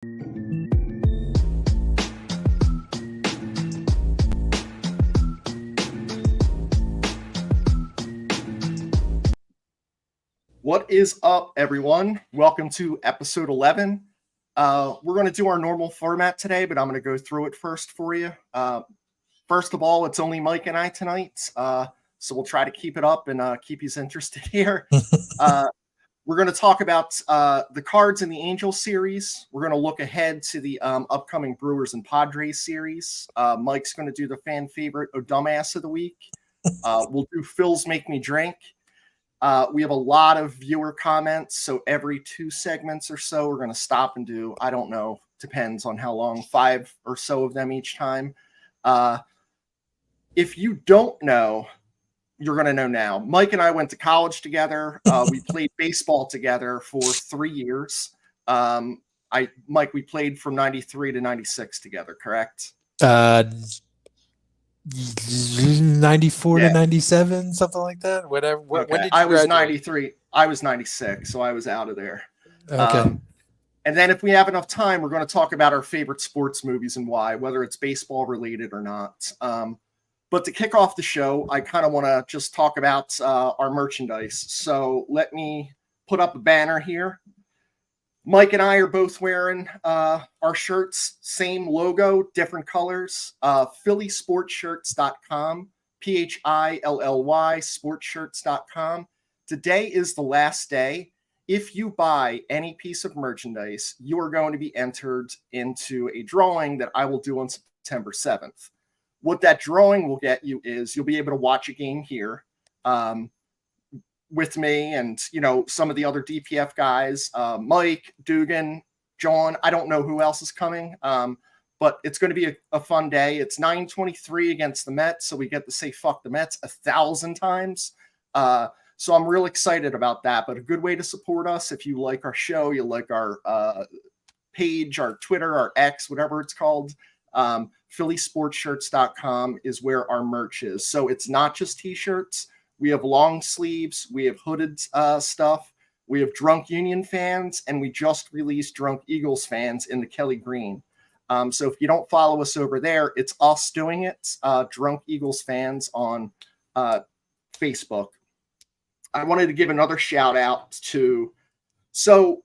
What is up, everyone? Welcome to episode 11. We're going to do our normal format today, but I'm going to go through it first for you. First of all, it's only Mike and I tonight, so we'll try to keep it up and keep you interested here. We're going to talk about the cards in the Angels series. We're going to look ahead to the upcoming Brewers and Padres series. Mike's going to do the fan favorite Odumbass of the week. We'll do Phil's Make Me Drink. We have a lot of viewer comments, so every 2 segments or so, we're going to stop and do, I don't know, depends on how long, 5 or so of them each time. If you don't know, you're going to know now. Mike and I went to college together. We played baseball together for 3 years. Mike, we played from 93 to 96 together, correct? 94 to 97, something like that. Whatever. Okay. When did you I was graduate? 93. I was 96, so I was out of there. Okay. And then if we have enough time, we're going to talk about our favorite sports movies and why, whether it's baseball related or not. But to kick off the show, I kind of want to just talk about our merchandise. So let me put up a banner here. Mike and I are both wearing our shirts, same logo, different colors. PhillySportShirts.com, PHILLY sportshirts.com. Today is the last day. If you buy any piece of merchandise, you are going to be entered into a drawing that I will do on September 7th. What that drawing will get you is you'll be able to watch a game here with me and, you know, some of the other DPF guys, Mike, Dugan, John. I don't know who else is coming, but it's going to be a fun day. It's 9:23 against the Mets, so we get to say fuck the Mets 1,000 times. So I'm real excited about that, but a good way to support us if you like our show, you like our page, our Twitter, our X, whatever it's called, PhillySportShirts.com is where our merch is. So it's not just t-shirts. We have long sleeves. We have hooded stuff. We have Drunk Union fans, and we just released Drunk Eagles fans in the Kelly Green. So if you don't follow us over there, it's us doing it. Drunk Eagles fans on Facebook. I wanted to give another shout out to, so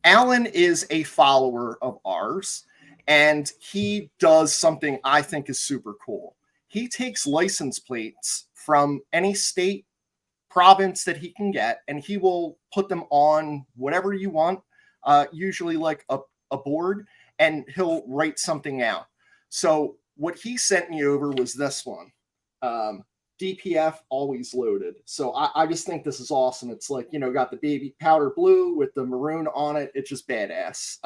Alan is a follower of ours, and he does something I think is super cool. He takes license plates from any state, province that he can get, and he will put them on whatever you want, usually like a board, and he'll write something out. So what he sent me over was this one, DPF Always Loaded. So I just think this is awesome. It's like, you know, got the baby powder blue with the maroon on it. It's just badass.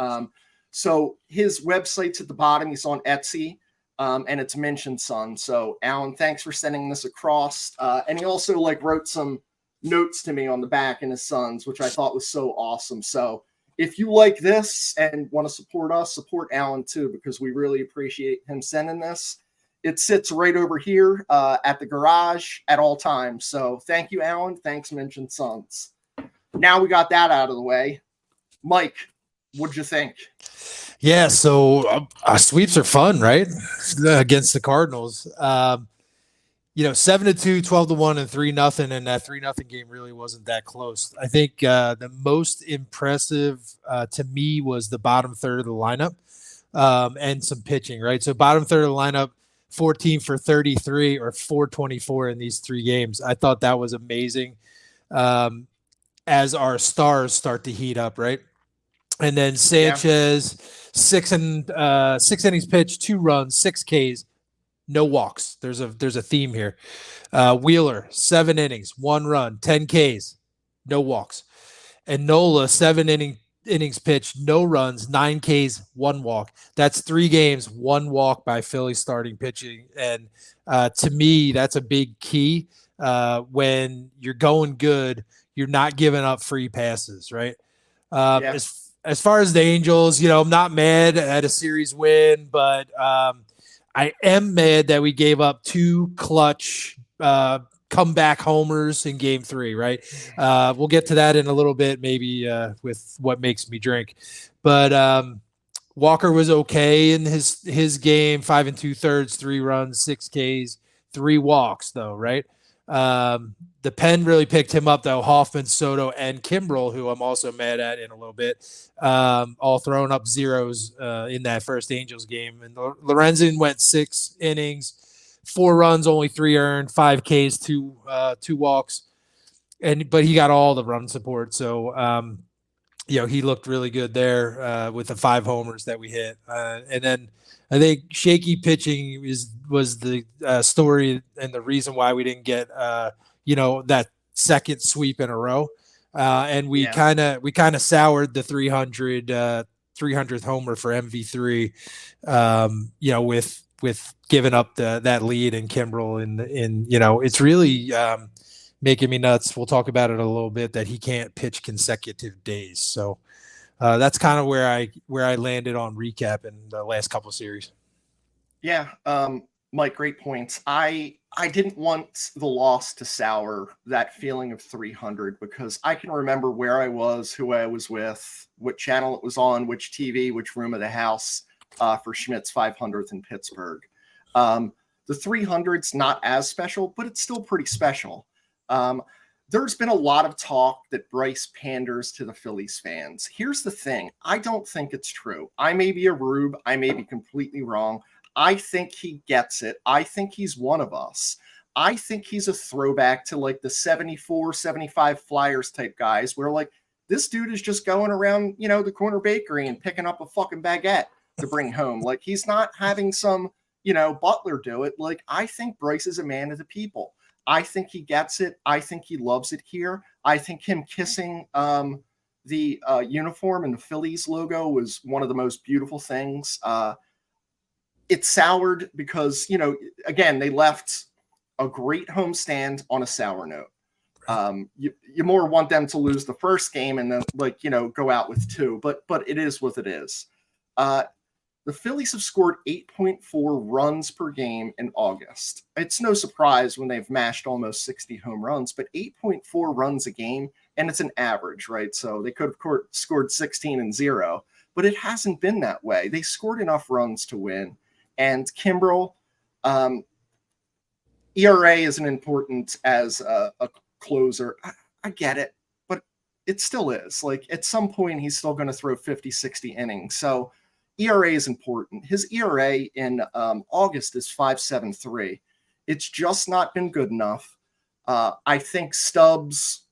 So his website's at the bottom. He's on Etsy. And it's mentioned son. So Alan, thanks for sending this across. And he also like wrote some notes to me on the back in his sons, which I thought was so awesome. So if you like this and want to support us, support Alan too, because we really appreciate him sending this. It sits right over here at the garage at all times. So thank you, Alan. Thanks, mentioned sons. Now we got that out of the way. Mike, what'd you think? Yeah, so sweeps are fun, right? Against the Cardinals. 7-2, 12-1, and 3-0, and that 3-0 game really wasn't that close. I think the most impressive to me was the bottom third of the lineup and some pitching, right? So bottom third of the lineup, 14 for 33 or 424 in these 3 games. I thought that was amazing as our stars start to heat up, right? And then Sanchez, 6 innings pitched, 2 runs, 6 Ks, no walks. There's a theme here. Wheeler, 7 innings, 1 run, 10 Ks, no walks. And Nola, 7 innings pitched, no runs, 9 Ks, 1 walk. That's 3 games, 1 walk by Philly starting pitching. And to me, that's a big key. When you're going good, you're not giving up free passes, right? As far as the Angels, I'm not mad at a series win, but I am mad that we gave up 2 clutch comeback homers in Game 3, right? We'll get to that in a little bit, maybe with what makes me drink. But Walker was okay in his game, 5 2/3, 3 runs, 6 Ks, 3 walks though, right? The pen really picked him up though. Hoffman, Soto, and Kimbrel, who I'm also mad at in a little bit, all throwing up zeros in that first Angels game. And Lorenzen went 6 innings, 4 runs, only 3 earned, 5 Ks, 2 walks, but he got all the run support. So he looked really good there with the 5 homers that we hit. And then I think shaky pitching was the story and the reason why we didn't get that second sweep in a row. And we kind of soured the 300th homer for MV3. With giving up that lead in Kimbrel in it's really making me nuts. We'll talk about it a little bit that he can't pitch consecutive days. So that's kind of where I landed on recap in the last couple of series. Yeah, Mike, great points. I didn't want the loss to sour that feeling of 300 because I can remember where I was, who I was with, what channel it was on, which TV, which room of the house for Schmidt's 500th in Pittsburgh. The 300's not as special, but it's still pretty special. There's been a lot of talk that Bryce panders to the Phillies fans. Here's the thing. I don't think it's true. I may be a rube. I may be completely wrong. I think he gets it. I think he's one of us. I think he's a throwback to like the 74, 75 Flyers type guys where like this dude is just going around, the corner bakery and picking up a fucking baguette to bring home. Like he's not having some, butler do it. Like I think Bryce is a man of the people. I think he gets it. I think he loves it here. I think him kissing the uniform and the Phillies logo was one of the most beautiful things. It soured because, again, they left a great homestand on a sour note. You more want them to lose the first game and then go out with 2, but it is what it is. The Phillies have scored 8.4 runs per game in August. It's no surprise when they've mashed almost 60 home runs, but 8.4 runs a game, and it's an average, right? So they could have scored 16 and 0, but it hasn't been that way. They scored enough runs to win. And Kimbrel, ERA isn't important as a closer. I get it, but it still is. Like at some point, he's still going to throw 50, 60 innings. So ERA is important. His ERA in August is 5.73. It's just not been good enough. I think Stubbs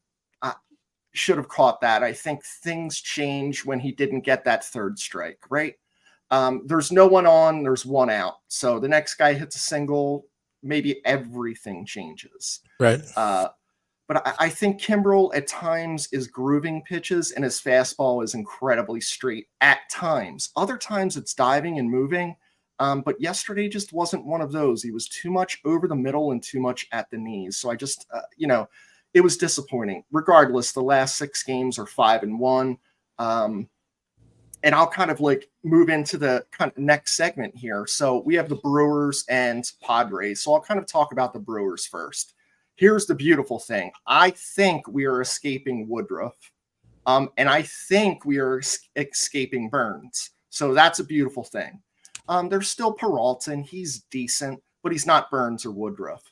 should have caught that. I think things change when he didn't get that third strike, right? There's no one on, there's one out. So the next guy hits a single, maybe everything changes. Right. But I think Kimbrel at times is grooving pitches and his fastball is incredibly straight at times. Other times it's diving and moving. But yesterday just wasn't one of those. He was too much over the middle and too much at the knees. So I just, it was disappointing. Regardless, the last 6 games are 5-1. And I'll kind of move into the kind of next segment here. So we have the Brewers and Padres. So I'll kind of talk about the Brewers first. Here's the beautiful thing. I think we are escaping Woodruff. And I think we are escaping Burns. So that's a beautiful thing. There's still Peralta, and he's decent, but he's not Burns or Woodruff.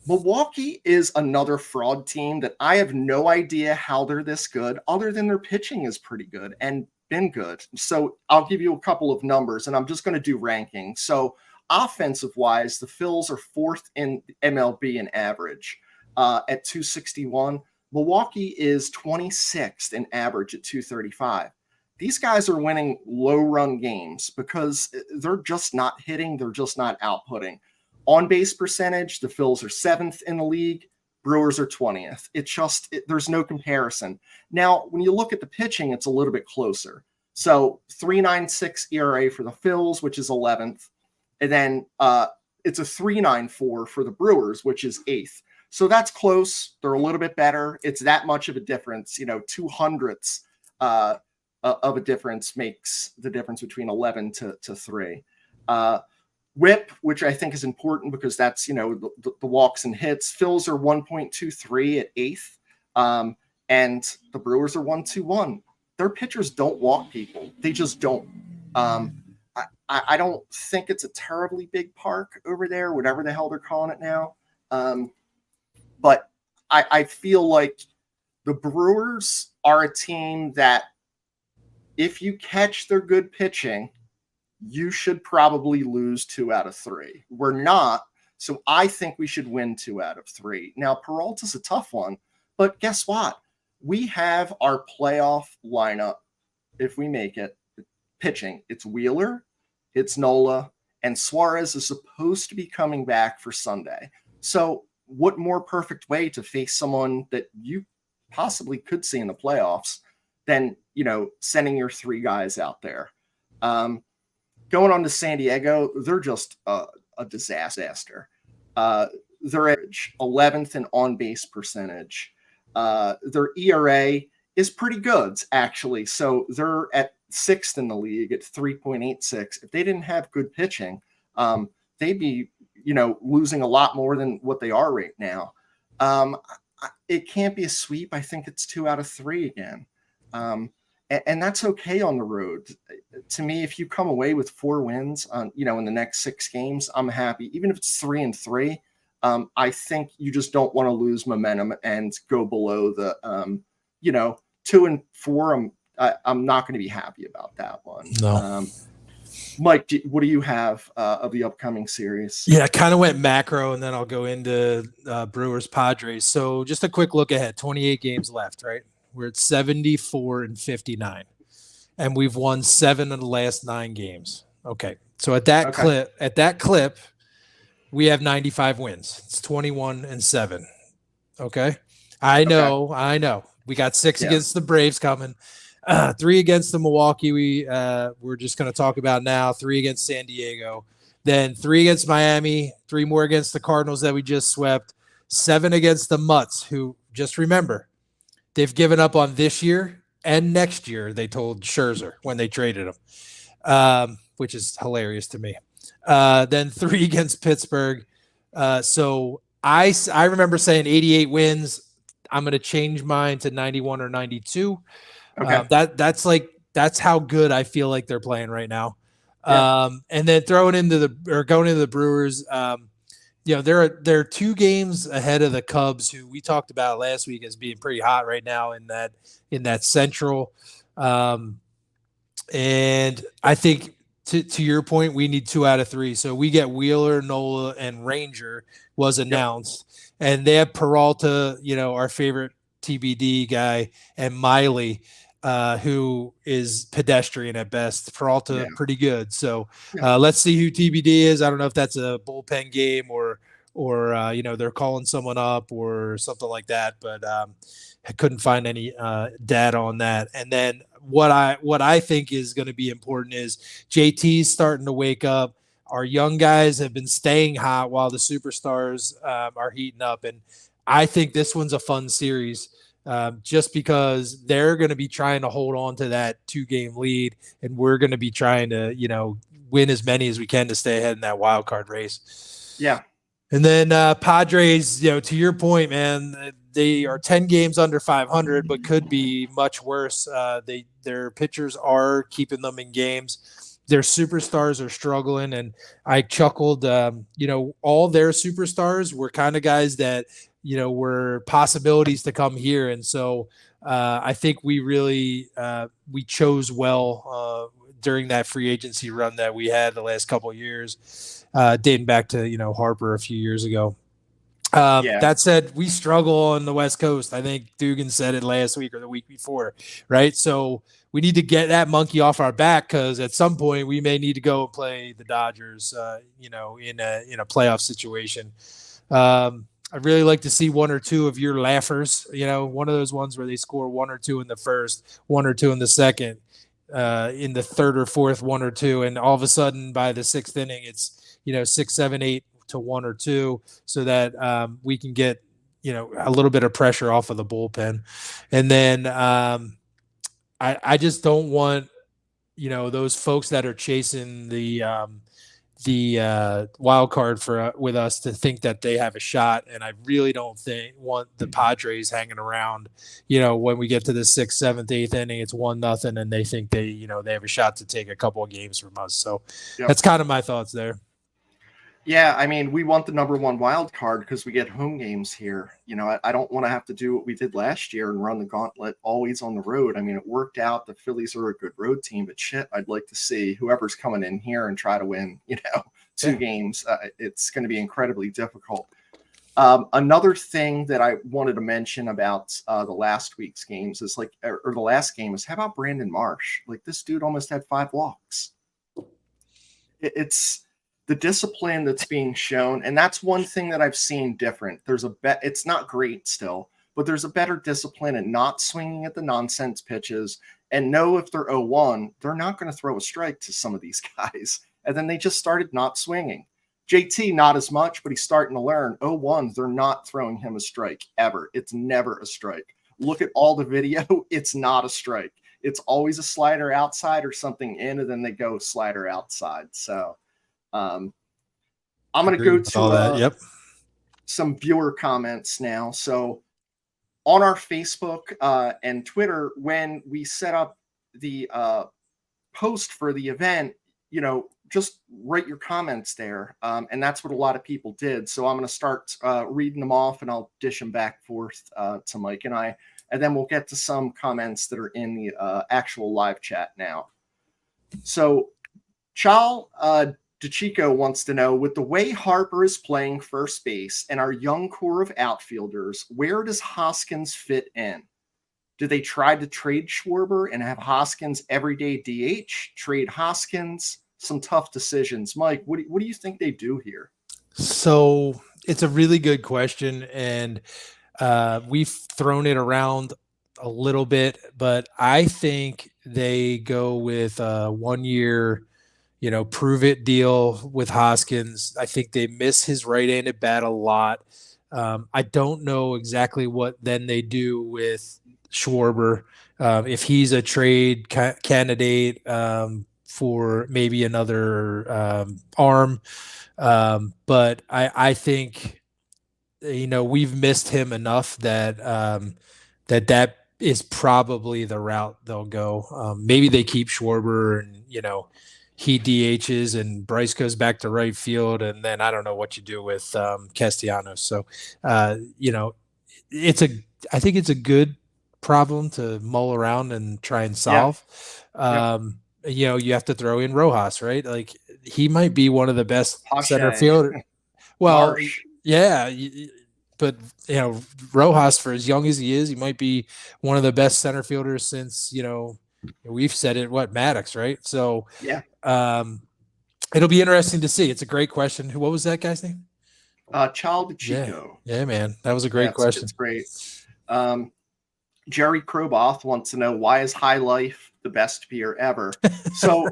Milwaukee is another fraud team that I have no idea how they're this good, other than their pitching is pretty good and been good. So I'll give you a couple of numbers, and I'm just going to do rankings. So offensive-wise, the Phils are 4th in MLB in average at 261. Milwaukee is 26th in average at 235. These guys are winning low-run games because they're just not hitting. They're just not outputting. On-base percentage, the Phils are 7th in the league. Brewers are 20th. It's just, there's no comparison. Now, when you look at the pitching, it's a little bit closer. So 3.96 ERA for the Phils, which is 11th. And then it's a 3.94 for the Brewers, which is 8th. So that's close. They're a little bit better. It's that much of a difference. 200ths of a difference makes the difference between 11 to 3. Whip, which I think is important because that's, the walks and hits. Phils are 1.23 at 8th. And the Brewers are 1.21. their pitchers don't walk people. They just don't. I don't think it's a terribly big park over there, whatever the hell they're calling it now. But I feel like the Brewers are a team that if you catch their good pitching, you should probably lose 2 out of 3. We're not, so I think we should win 2 out of 3. Now, Peralta's a tough one, but guess what? We have our playoff lineup, if we make it, pitching. It's Wheeler, it's Nola, and Suarez is supposed to be coming back for Sunday. So what more perfect way to face someone that you possibly could see in the playoffs than, sending your 3 guys out there? Going on to San Diego, they're just a disaster. They're 11th in on-base percentage. Their ERA is pretty good, actually. So they're at 6th in the league at 3.86. If they didn't have good pitching, they'd be, losing a lot more than what they are right now. It can't be a sweep. I think it's 2 out of 3 again. And that's okay on the road. To me, if you come away with 4 wins on, in the next 6 games, I'm happy. Even if it's 3-3, I think you just don't want to lose momentum and go below the, 2-4. I'm not going to be happy about that one. No. Mike, what do you have of the upcoming series? Yeah, I kind of went macro, and then I'll go into Brewers Padres. So just a quick look ahead. 28 games left, right? We're at 74-59, and we've won 7 of the last 9 games. Okay, so at that clip, we have 95 wins. It's 21-7. Okay, I know. We got 6 against the Braves coming, 3 against the Milwaukee. We're just going to talk about now. 3 against San Diego, then 3 against Miami, 3 more against the Cardinals that we just swept, 7 against the Mutts, who just remember. They've given up on this year and next year, they told Scherzer when they traded him, which is hilarious to me. Then 3 against Pittsburgh. So I remember saying 88 wins. I'm going to change mine to 91 or 92. Okay. That's how good I feel like they're playing right now. Yeah. And then going into the Brewers, they're 2 games ahead of the Cubs, who we talked about last week as being pretty hot right now in that Central. And I think to your point, we need 2 out of 3. So we get Wheeler, Nola, and Ranger was announced, and they have Peralta, our favorite TBD guy, and Miley, who is pedestrian at best. Peralta, pretty good. So let's see who TBD is. I don't know if that's a bullpen game or they're calling someone up or something like that, but I couldn't find any data on that. And then what I think is going to be important is JT's starting to wake up. Our young guys have been staying hot while the superstars are heating up, and I think this one's a fun series. Just because they're going to be trying to hold on to that 2-game lead, and we're going to be trying to, win as many as we can to stay ahead in that wild card race. Yeah. And then Padres, to your point, man, they are 10 games under 500, but could be much worse. Their pitchers are keeping them in games. Their superstars are struggling, and I chuckled. All their superstars were kind of guys that were possibilities to come here. And so I think we really we chose well during that free agency run that we had the last couple of years, dating back to, Harper a few years ago. That said, we struggle on the West Coast. I think Dugan said it last week or the week before, right? So we need to get that monkey off our back, because at some point we may need to go and play the Dodgers, in a playoff situation. I'd really like to see 1 or 2 of your laughers, one of those ones where they score 1 or 2 in the first, 1 or 2 in the second, in the third or fourth, 1 or 2. And all of a sudden by the 6th inning, it's, 6, 7, 8 to 1 or 2, so that we can get, a little bit of pressure off of the bullpen. And then I just don't want, those folks that are chasing the the wild card for with us to think that they have a shot, and I really don't want the Padres hanging around. When we get to the 6th, 7th, 8th inning, it's 1-0, and they think they have a shot to take a couple of games from us. So that's kind of my thoughts there. Yeah, I mean, we want the number 1 wild card because we get home games here. I don't want to have to do what we did last year and run the gauntlet always on the road. I mean, it worked out. The Phillies are a good road team, but shit, I'd like to see whoever's coming in here and try to win, 2 games. It's going to be incredibly difficult. Another thing that I wanted to mention about the last week's games is or the last game is, how about Brandon Marsh? This dude almost had 5 walks. It's the discipline that's being shown, and that's one thing that I've seen different. It's not great still, but there's a better discipline in not swinging at the nonsense pitches, and know if they're 0-1, they're not going to throw a strike to some of these guys. And then they just started not swinging. JT, not as much, but he's starting to learn. 0-1, they're not throwing him a strike ever. It's never a strike. Look at all the video. It's not a strike. It's always a slider outside or something in, and then they go slider outside. So I'm going to go to some viewer comments now. So on our Facebook and Twitter, when we set up the post for the event, just write your comments there. And that's what a lot of people did. So I'm going to start reading them off, and I'll dish them back forth to Mike and I. And then we'll get to some comments that are in the actual live chat now. So Chal DeChico wants to know, with the way Harper is playing first base and our young core of outfielders, where does Hoskins fit in? Do they try to trade Schwarber and have Hoskins everyday DH? Trade Hoskins? Some tough decisions. Mike, what do you think they do here? So it's a really good question, and we've thrown it around a little bit, but I think they go with a 1-year prove it deal with Hoskins. I think they miss his right-handed bat a lot. I don't know exactly what then they do with Schwarber, if he's a trade candidate for maybe another arm. But I think, we've missed him enough that that is probably the route they'll go. Maybe they keep Schwarber and, he DHs and Bryce goes back to right field, and then I don't know what you do with Castellanos. So, I think it's a good problem to mull around and try and solve. You have to throw in Rojas, right? He might be one of the best center fielder. Well, Marsh. Yeah, but Rojas, for as young as he is, he might be one of the best center fielders since we've said it. Maddox, right? So yeah. It'll be interesting to see. It's a great question. What was that guy's name? Chal DeChico. Yeah, man. That was a great question. It's great. Jerry Kroboth wants to know, why is High Life the best beer ever? So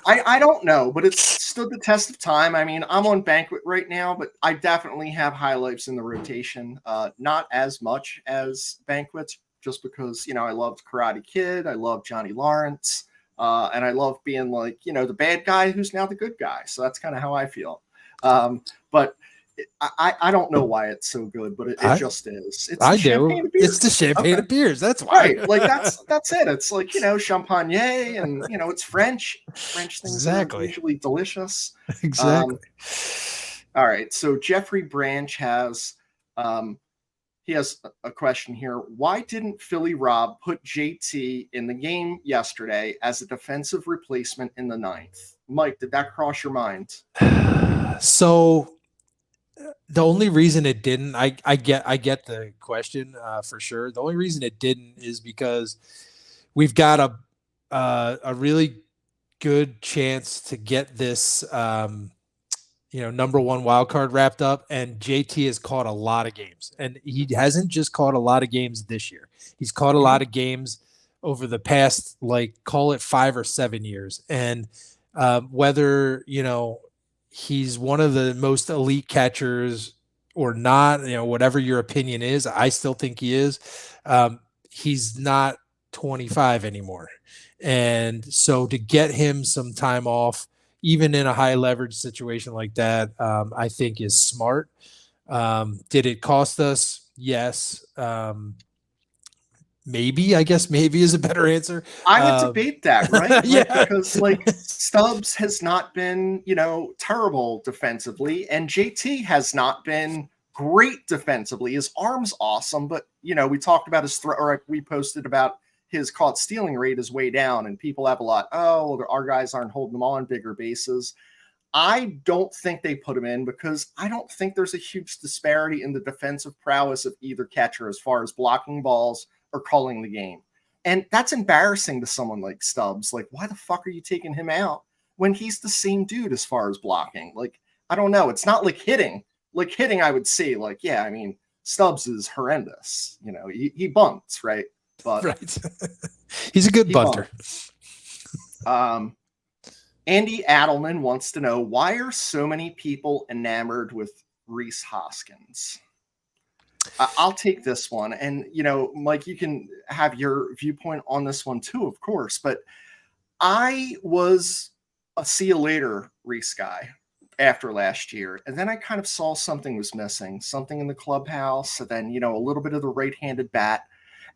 I don't know, but it's stood the test of time. I mean, I'm on Banquet right now, but I definitely have High Lifes in the rotation. Not as much as Banquets, just because, I loved Karate Kid. I love Johnny Lawrence. And I love being the bad guy who's now the good guy. So that's kind of how I feel. But I don't know why it's so good, but it just is. It's It's the champagne of beers. That's why. Right. That's it. It's champagne, and it's French. French things are usually delicious. Exactly. All right. So Jeffrey Branch has he has a question here. Why didn't Philly Rob put JT in the game yesterday as a defensive replacement in the 9th? Mike, did that cross your mind? So the only reason it didn't, I get the question for sure. The only reason it didn't is because we've got a really good chance to get this number 1 wild card wrapped up, and JT has caught a lot of games, and he hasn't just caught a lot of games this year. He's caught a lot of games over the past, call it 5 or 7 years. And whether, he's one of the most elite catchers or not, whatever your opinion is, I still think he is. He's not 25 anymore. And so to get him some time off, even in a high leverage situation like that, I think is smart. Did it cost us? Yes. Maybe, I guess maybe is a better answer. I would debate that, right? Like, Yeah. because like Stubbs has not been, terrible defensively, and JT has not been great defensively. His arm's awesome, but we talked about his throw, or we posted about his caught stealing rate is way down, and people have a lot. Oh, well, our guys aren't holding them on bigger bases. I don't think they put him in because I don't think there's a huge disparity in the defensive prowess of either catcher as far as blocking balls or calling the game. And that's embarrassing to someone like Stubbs. Like, why the fuck are you taking him out when he's the same dude as far as blocking? Like, I don't know. It's not like hitting. Like hitting, I would say, like, yeah, I mean, Stubbs is horrendous. He bunts, right? But right. He's a good bunter. Andy Adelman wants to know, why are so many people enamored with Rhys Hoskins? I'll take this one. And, Mike, you can have your viewpoint on this one too, of course. But I was a see you later Rhys guy after last year. And then I kind of saw something was missing, something in the clubhouse, and then, a little bit of the right-handed bat.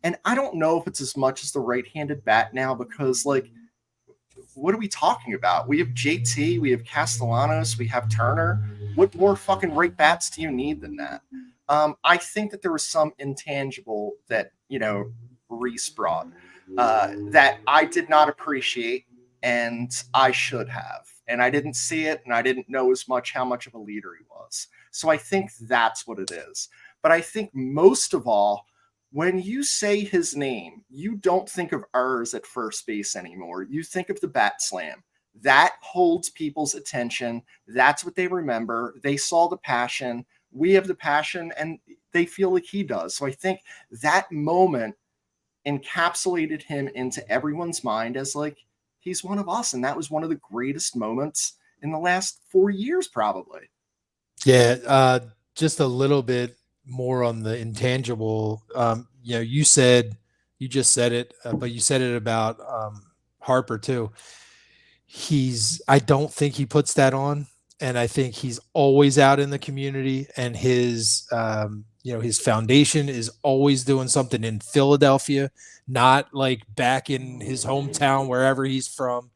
And I don't know if it's as much as the right-handed bat now because, like, what are we talking about? We have JT, we have Castellanos, we have Turner. What more fucking right bats do you need than that? I think that there was some intangible that, Rhys brought that I did not appreciate, and I should have. And I didn't see it, and I didn't know as much how much of a leader he was. So I think that's what it is. But I think most of all, when you say his name, you don't think of errors at first base anymore. You think of the bat slam. That holds people's attention. That's what they remember. They saw the passion. We have the passion, and they feel like he does. So I think that moment encapsulated him into everyone's mind as like, he's one of us. And that was one of the greatest moments in the last 4 years, probably. Yeah. Just a little bit more on the intangible. You just said it, but you said it about Harper too. I don't think he puts that on, and I think he's always out in the community, and his his foundation is always doing something in Philadelphia, not like back in his hometown, wherever he's from.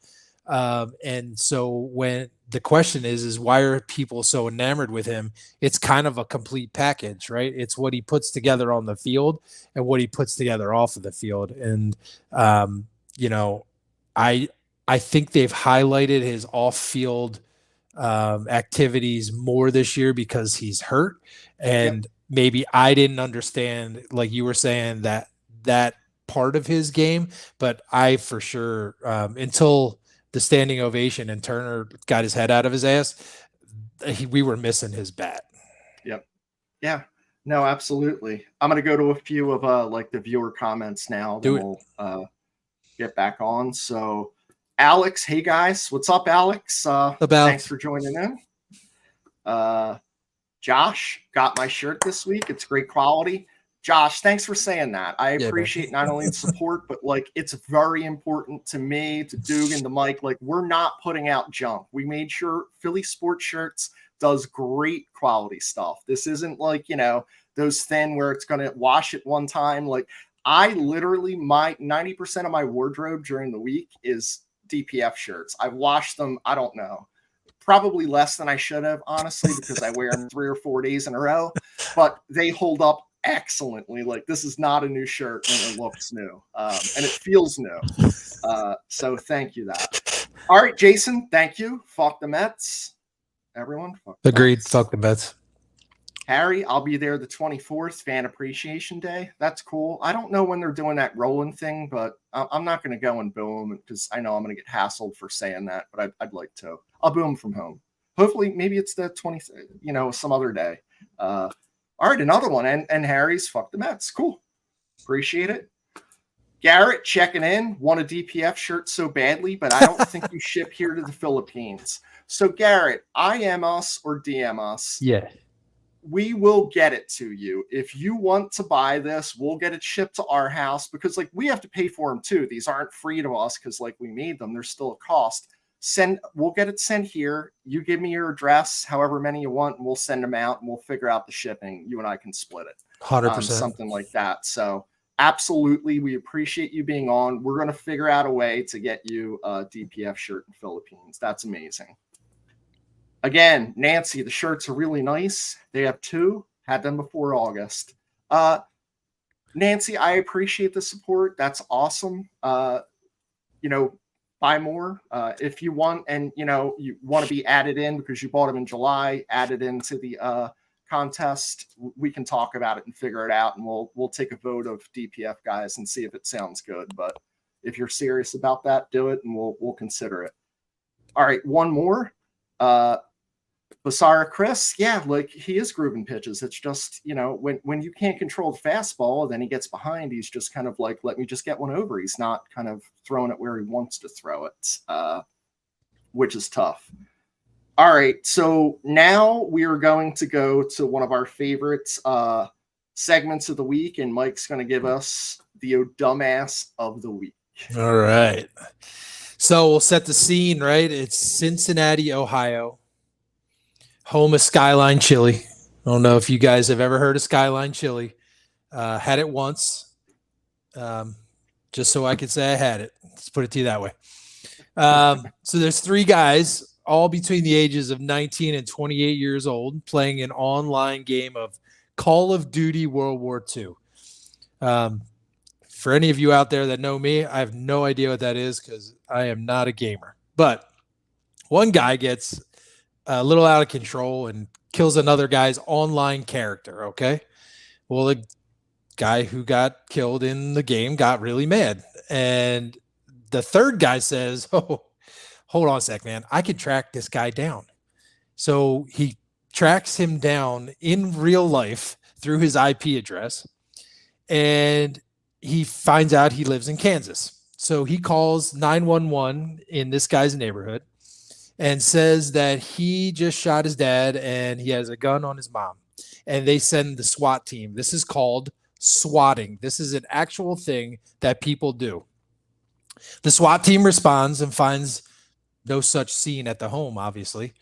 And so when the question is why are people so enamored with him? It's kind of a complete package, right? It's what he puts together on the field and what he puts together off of the field. And, I think they've highlighted his off-field activities more this year because he's hurt. And maybe I didn't understand, like you were saying, that part of his game, but I for sure, until the standing ovation and Turner got his head out of his ass, we were missing his bat. Yep. Yeah. No, absolutely. I'm going to go to a few of like the viewer comments now. Then we'll get back on. So Alex, hey guys, what's up, Alex? Thanks for joining in. Josh, got my shirt this week. It's great quality. Josh, thanks for saying that. I appreciate not only the support, but like it's very important to me, to Dugan, to Mike. Like, we're not putting out junk. We made sure Philly Sports Shirts does great quality stuff. This isn't like, those thin where it's going to wash it one time. Like, I literally, my 90% of my wardrobe during the week is DPF shirts. I've washed them, I don't know, probably less than I should have, honestly, because I wear them 3 or 4 days in a row, but they hold up excellently. Like, this is not a new shirt and it looks new, and it feels new. So thank you that. All right, Jason, thank you. Fuck the Mets. Everyone. Fuck the Agreed. Mets. Fuck the Mets. Harry, I'll be there the 24th, Fan Appreciation Day. That's cool. I don't know when they're doing that rolling thing, but I'm not going to go and boo them because I know I'm going to get hassled for saying that, but I'd like to. I'll boo them from home. Hopefully, maybe it's the 20th, some other day. All right, another one. And Harry's fuck the Mets. Cool. Appreciate it. Garrett checking in. Want a DPF shirt so badly, but I don't think you ship here to the Philippines. So, Garrett, IM us or DM us. Yeah. We will get it to you. If you want to buy this, we'll get it shipped to our house because, like, we have to pay for them too. These aren't free to us because, like, we made them. There's still a cost. we'll get it sent here. You give me your address, however many you want, and we'll send them out, and we'll figure out the shipping. You and I can split it. 100%. Something like that. So absolutely, we appreciate you being on. We're going to figure out a way to get you a DPF shirt in Philippines. That's amazing. Again, Nancy, the shirts are really nice. They have 2. Had them before August. Nancy, I appreciate the support. That's awesome. Buy more if you want, and you want to be added in because you bought them in July, added into the contest. We can talk about it and figure it out, and we'll take a vote of DPF guys and see if it sounds good. But if you're serious about that, do it, and we'll consider it. All right, one more. Basara Chris, yeah, like he is grooving pitches. It's just, when you can't control the fastball, then he gets behind. He's just kind of like, let me just get one over. He's not kind of throwing it where he wants to throw it, which is tough. All right, so now we are going to go to one of our favorite segments of the week, and Mike's going to give us the Odumbass of the week. All right. So we'll set the scene, right? It's Cincinnati, Ohio. Home of Skyline Chili. I don't know if you guys have ever heard of Skyline Chili. Had it once, just so I could say I had it. Let's put it to you that way. So there's 3 guys, all between the ages of 19 and 28 years old, playing an online game of Call of Duty World War II. For any of you out there that know me, I have no idea what that is because I am not a gamer. But one guy gets a little out of control and kills another guy's online character. Okay. Well, the guy who got killed in the game got really mad. And the third guy says, oh, hold on a sec, man. I could track this guy down. So he tracks him down in real life through his IP address. And he finds out he lives in Kansas. So he calls 911 in this guy's neighborhood and says that he just shot his dad and he has a gun on his mom. And they send the SWAT team. This is called swatting. This is an actual thing that people do. The SWAT team responds and finds no such scene at the home, obviously.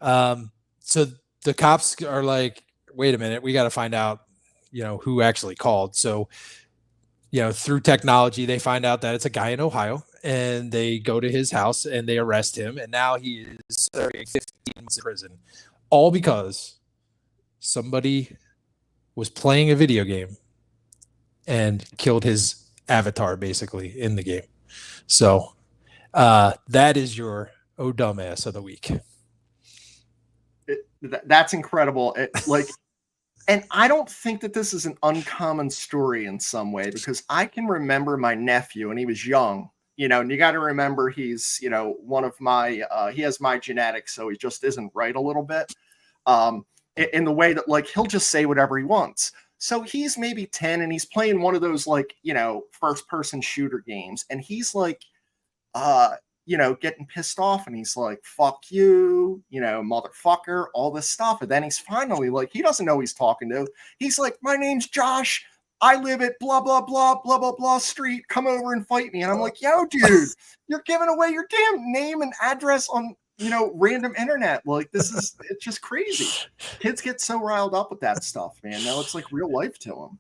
So the cops are like, wait a minute, we got to find out, who actually called. So, through technology, they find out that it's a guy in Ohio. And they go to his house and they arrest him. And now he is serving 15 months in prison. All because somebody was playing a video game and killed his avatar, basically, in the game. So that is your Odumbass of the week. That's incredible. And I don't think that this is an uncommon story in some way, because I can remember my nephew, and he was young. And you got to remember he's, one of my, he has my genetics, so he just isn't right a little bit in the way that, like, he'll just say whatever he wants. So he's maybe 10 and he's playing one of those, like, first person shooter games. And he's like, getting pissed off, and he's like, fuck you, motherfucker, all this stuff. And then he's finally like, he doesn't know who he's talking to. He's like, my name's Josh. I live at blah, blah, blah, blah, blah, blah street. Come over and fight me. And I'm like, yo, dude, you're giving away your damn name and address on, random internet. Like, it's just crazy. Kids get so riled up with that stuff, man. Now it's like real life to them.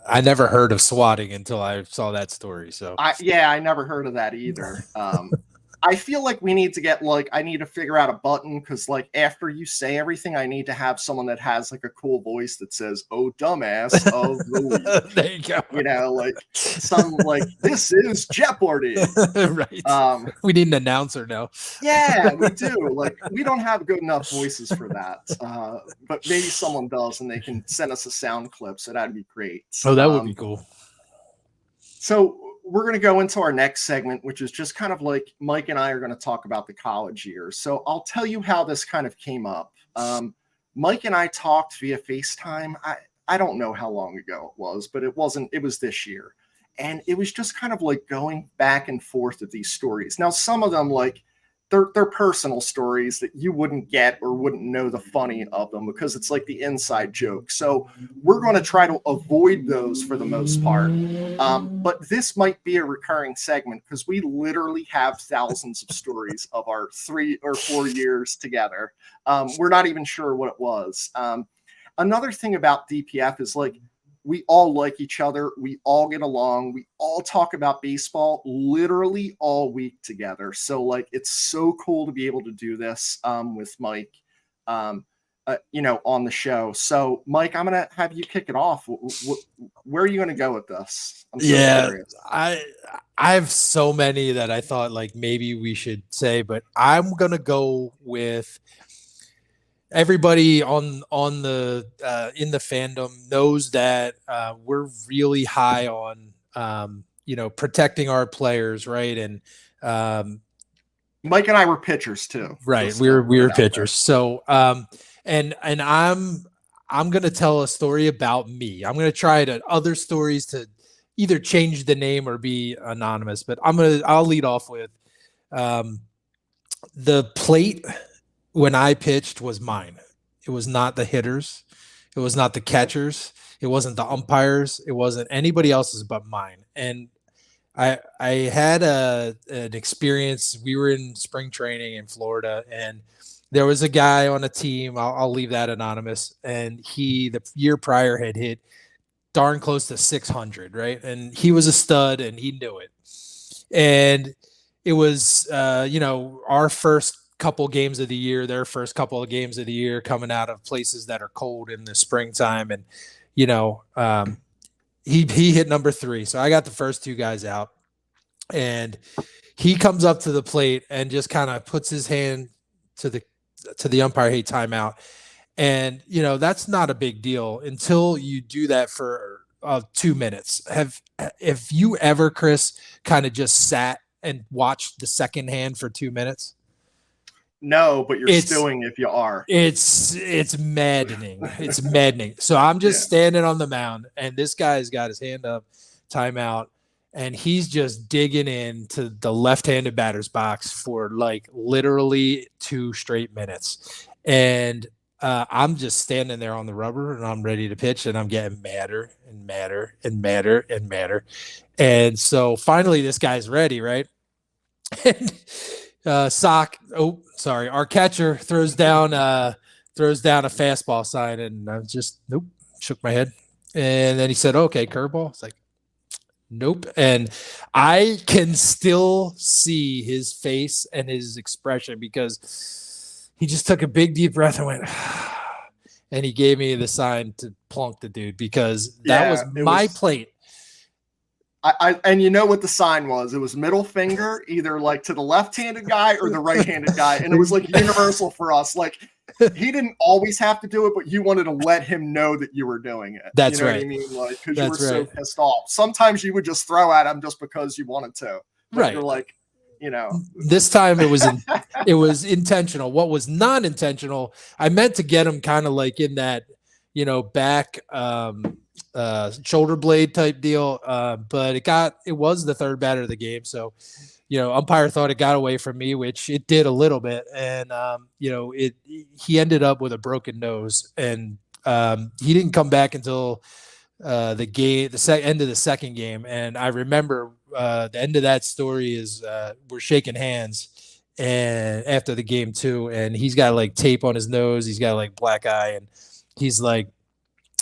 I never heard of swatting until I saw that story. So I never heard of that either. I feel like we need to get, like, I need to figure out a button, because, like, after you say everything, I need to have someone that has, like, a cool voice that says, oh, dumbass of the week. There you go. Like, some, like, this is Jeopardy. Right. We need an announcer now. Yeah, we do. Like, we don't have good enough voices for that. But maybe someone does, and they can send us a sound clip, so that'd be great. Oh, that would be cool. So we're going to go into our next segment, which is just kind of like Mike and I are going to talk about the college years. So I'll tell you how this kind of came up. Mike and I talked via FaceTime. I don't know how long ago it was, but it was this year. And it was just kind of like going back and forth with these stories. Now, some of them, like, they're personal stories that you wouldn't get or wouldn't know the funny of them, because it's like the inside joke. So we're going to try to avoid those for the most part. But this might be a recurring segment, because we literally have thousands of stories of our 3 or 4 years together. We're not even sure what it was. Another thing about DPF is, like, we all like each other. We all get along. We all talk about baseball literally all week together. So, like, it's so cool to be able to do this with Mike, on the show. So, Mike, I'm going to have you kick it off. Where are you going to go with this? I'm so curious. I have so many that I thought, like, maybe we should say, but I'm going to go with everybody on the in the fandom knows that we're really high on protecting our players, right? And Mike and I were pitchers too. Right, we were pitchers. So and I'm gonna tell a story about me. I'm gonna try to other stories to either change the name or be anonymous, but I'll lead off with the plate when I pitched was mine. It was not the hitters. It was not the catchers. It wasn't the umpires. It wasn't anybody else's but mine. And I had an experience. We were in spring training in Florida, and there was a guy on a team. I'll leave that anonymous. And he, the year prior, had hit darn close to 600, right? And he was a stud, and he knew it. And it was, our first couple games of the year, their first couple of games of the year, coming out of places that are cold in the springtime. And, he hit number 3. So I got the first 2 guys out, and he comes up to the plate and just kind of puts his hand to the umpire, hey, timeout. And, that's not a big deal until you do that for 2 minutes. If you ever, Chris, kind of just sat and watched the second hand for 2 minutes? No, but you're stewing if you are. It's maddening. It's maddening. So I'm just standing on the mound, and this guy's got his hand up, timeout, and he's just digging into the left-handed batter's box for like literally 2 straight minutes. And I'm just standing there on the rubber, and I'm ready to pitch, and I'm getting madder and madder and madder and madder. And so finally this guy's ready, right? And our catcher throws down a fastball sign, and I just shook my head. And then he said, okay, curveball. It's like, nope. And I can still see his face and his expression, because he just took a big deep breath and went, and he gave me the sign to plunk the dude, because that was my plate. And you know what the sign was? It was middle finger, either like to the left-handed guy or the right-handed guy. And it was like universal for us. Like, he didn't always have to do it, but you wanted to let him know that you were doing it. That's you know right. What I mean? Like, because you were so pissed off. Sometimes you would just throw at him just because you wanted to. But right. You're like, This time it was intentional. What was not intentional, I meant to get him kind of like in that, back shoulder blade type deal, but it was the third batter of the game. So, umpire thought it got away from me, which it did a little bit. And, he ended up with a broken nose, and he didn't come back until the end of the second game. And I remember the end of that story is we're shaking hands and after the game too, and he's got like tape on his nose. He's got like black eye, and he's like,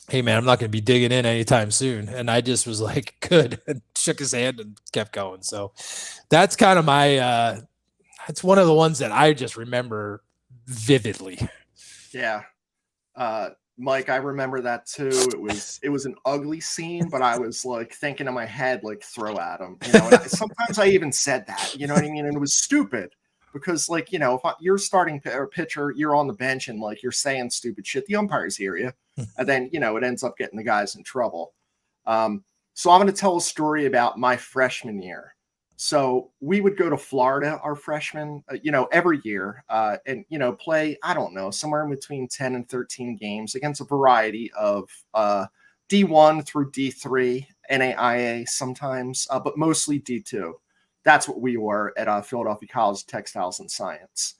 hey man, I'm not going to be digging in anytime soon. And I just was like, good, and shook his hand and kept going. So that's kind of my, it's one of the ones that I just remember vividly. Yeah. Mike, I remember that too. It was an ugly scene, but I was like thinking in my head, like, throw at him, and sometimes I even said that, you know what I mean? And it was stupid, because like, if you're starting pitcher, you're on the bench and like, you're saying stupid shit, the umpires hear you. And then, it ends up getting the guys in trouble. So I'm going to tell a story about my freshman year. So we would go to Florida, our freshmen, every year, and, play, I don't know, somewhere in between 10 and 13 games against a variety of D1 through D3, NAIA sometimes, but mostly D2. That's what we were at Philadelphia College of Textiles and Science.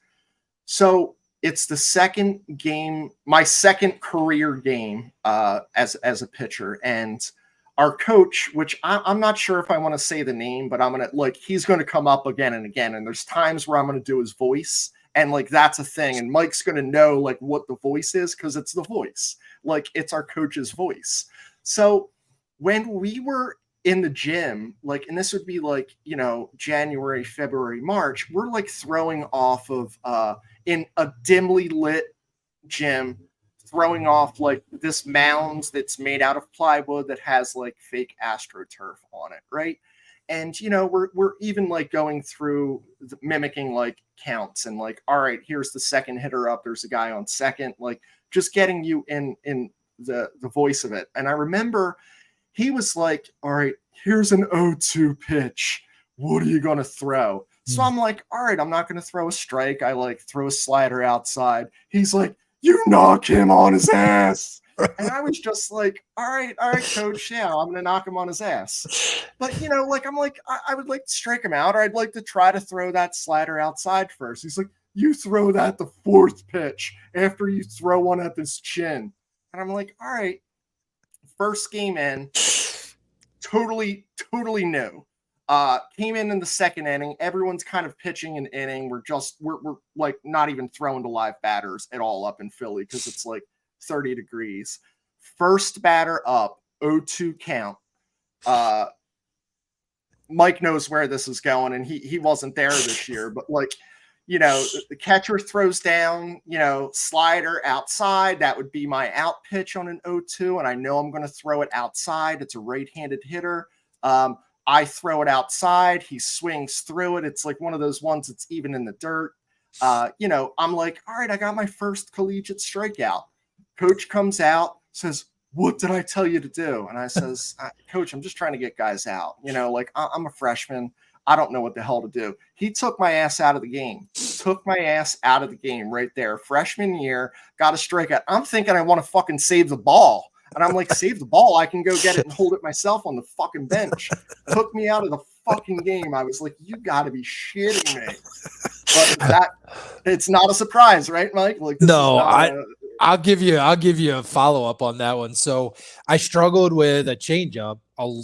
So it's the second game, my second career game as a pitcher. And our coach, which I'm not sure if I want to say the name, but I'm going to, like, he's going to come up again and again. And there's times where I'm going to do his voice. And, like, that's a thing. And Mike's going to know, like, what the voice is because it's the voice. Like, it's our coach's voice. So when we were in the gym, like, and this would be like, you know, January, February, March, we're like throwing off of in a dimly lit gym, throwing off like this mound that's made out of plywood that has like fake AstroTurf on it, right? And you know, we're even like going through mimicking like counts and like, all right, here's the second hitter up, there's a guy on second, like just getting you in the voice of it. And I remember he was like, all right, here's an 0-2 pitch. What are you going to throw? So I'm like, all right, I'm not going to throw a strike. I like throw a slider outside. He's like, you knock him on his ass. And I was just like, all right, coach. Yeah, I'm going to knock him on his ass. But, you know, like, I'm like, I would like to strike him out, or I'd like to try to throw that slider outside first. He's like, you throw that the fourth pitch after you throw one at this chin. And I'm like, all right. First game in, totally new. Came in the second inning. Everyone's kind of pitching an inning. We're like not even throwing to live batters at all up in Philly because it's like 30 degrees. First batter up, 0-2 count. Mike knows where this is going, and he wasn't there this year, but like, you know, the catcher throws down, you know, slider outside. That would be my out pitch on an 0-2, and I know I'm going to throw it outside. It's a right-handed hitter. I throw it outside. He swings through it. It's like one of those ones that's even in the dirt. You know, I'm like, all right, I got my first collegiate strikeout. Coach comes out, says, what did I tell you to do? And I says, Coach, I'm just trying to get guys out. You know, like I'm a freshman. I don't know what the hell to do. He took my ass out of the game. Right there. Freshman year, got a strikeout. I'm thinking I want to fucking save the ball. And I'm like, save the ball. I can go get it and hold it myself on the fucking bench. Took me out of the fucking game. I was like, you got to be shitting me. But it's not a surprise, right, Mike? Like, no, I'll give you a follow up on that one. So I struggled with a changeup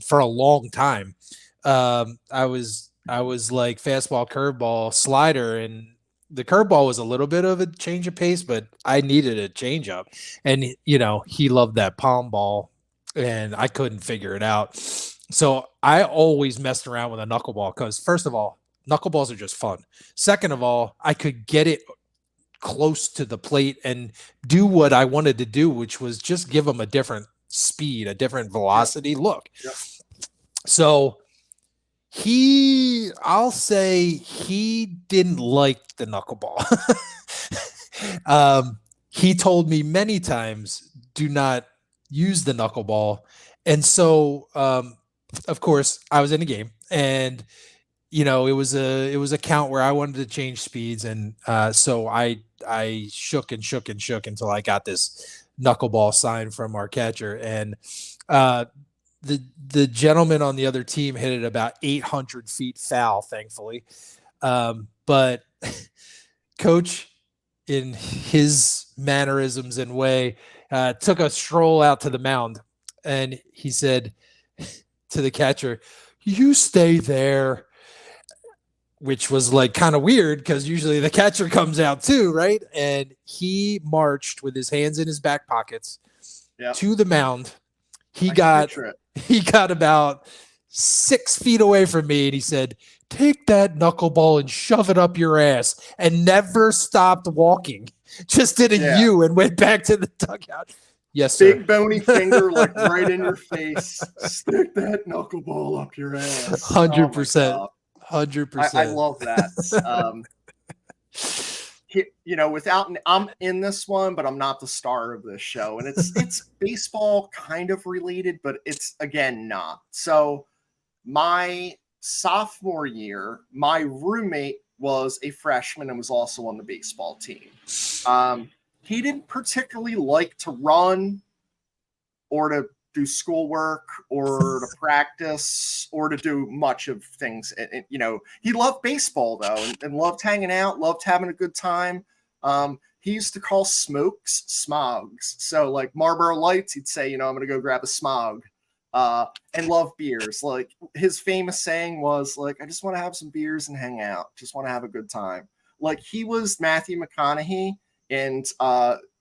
for a long time. I was like fastball, curveball, slider, and the curveball was a little bit of a change of pace, but I needed a changeup. And you know, he loved that palm ball, and I couldn't figure it out. So I always messed around with a knuckleball because, first of all, knuckleballs are just fun. Second of all, I could get it close to the plate and do what I wanted to do, which was just give them a different speed, a different velocity look. Yep. So I'll say he didn't like the knuckleball. He told me many times, do not use the knuckleball. And so, of course, I was in a game, and you know, it was a count where I wanted to change speeds, and so I shook until I got this knuckleball sign from our catcher, and the gentleman on the other team hit it about 800 feet foul, thankfully. But Coach, in his mannerisms and way, took a stroll out to the mound, and he said to the catcher, "You stay there," which was like kind of weird because usually the catcher comes out too, right? And he marched with his hands in his back pockets to the mound. He got about 6 feet away from me, and he said, "Take that knuckleball and shove it up your ass," and never stopped walking. Just did a U and went back to the dugout. Yes, sir. Big bony finger, like right in your face. Stick that knuckleball up your ass. 100%. 100%. I love that. You know, I'm in this one, but I'm not the star of this show, and it's baseball kind of related, but it's again not. So my sophomore year, my roommate was a freshman and was also on the baseball team. He didn't particularly like to run or to do schoolwork or to practice or to do much of things. And, you know, he loved baseball though, and loved hanging out, loved having a good time. He used to call smokes smogs. So like Marlboro Lights, he'd say, you know, I'm going to go grab a smog. And love beers. Like his famous saying was like, I just want to have some beers and hang out. Just want to have a good time. Like he was Matthew McConaughey and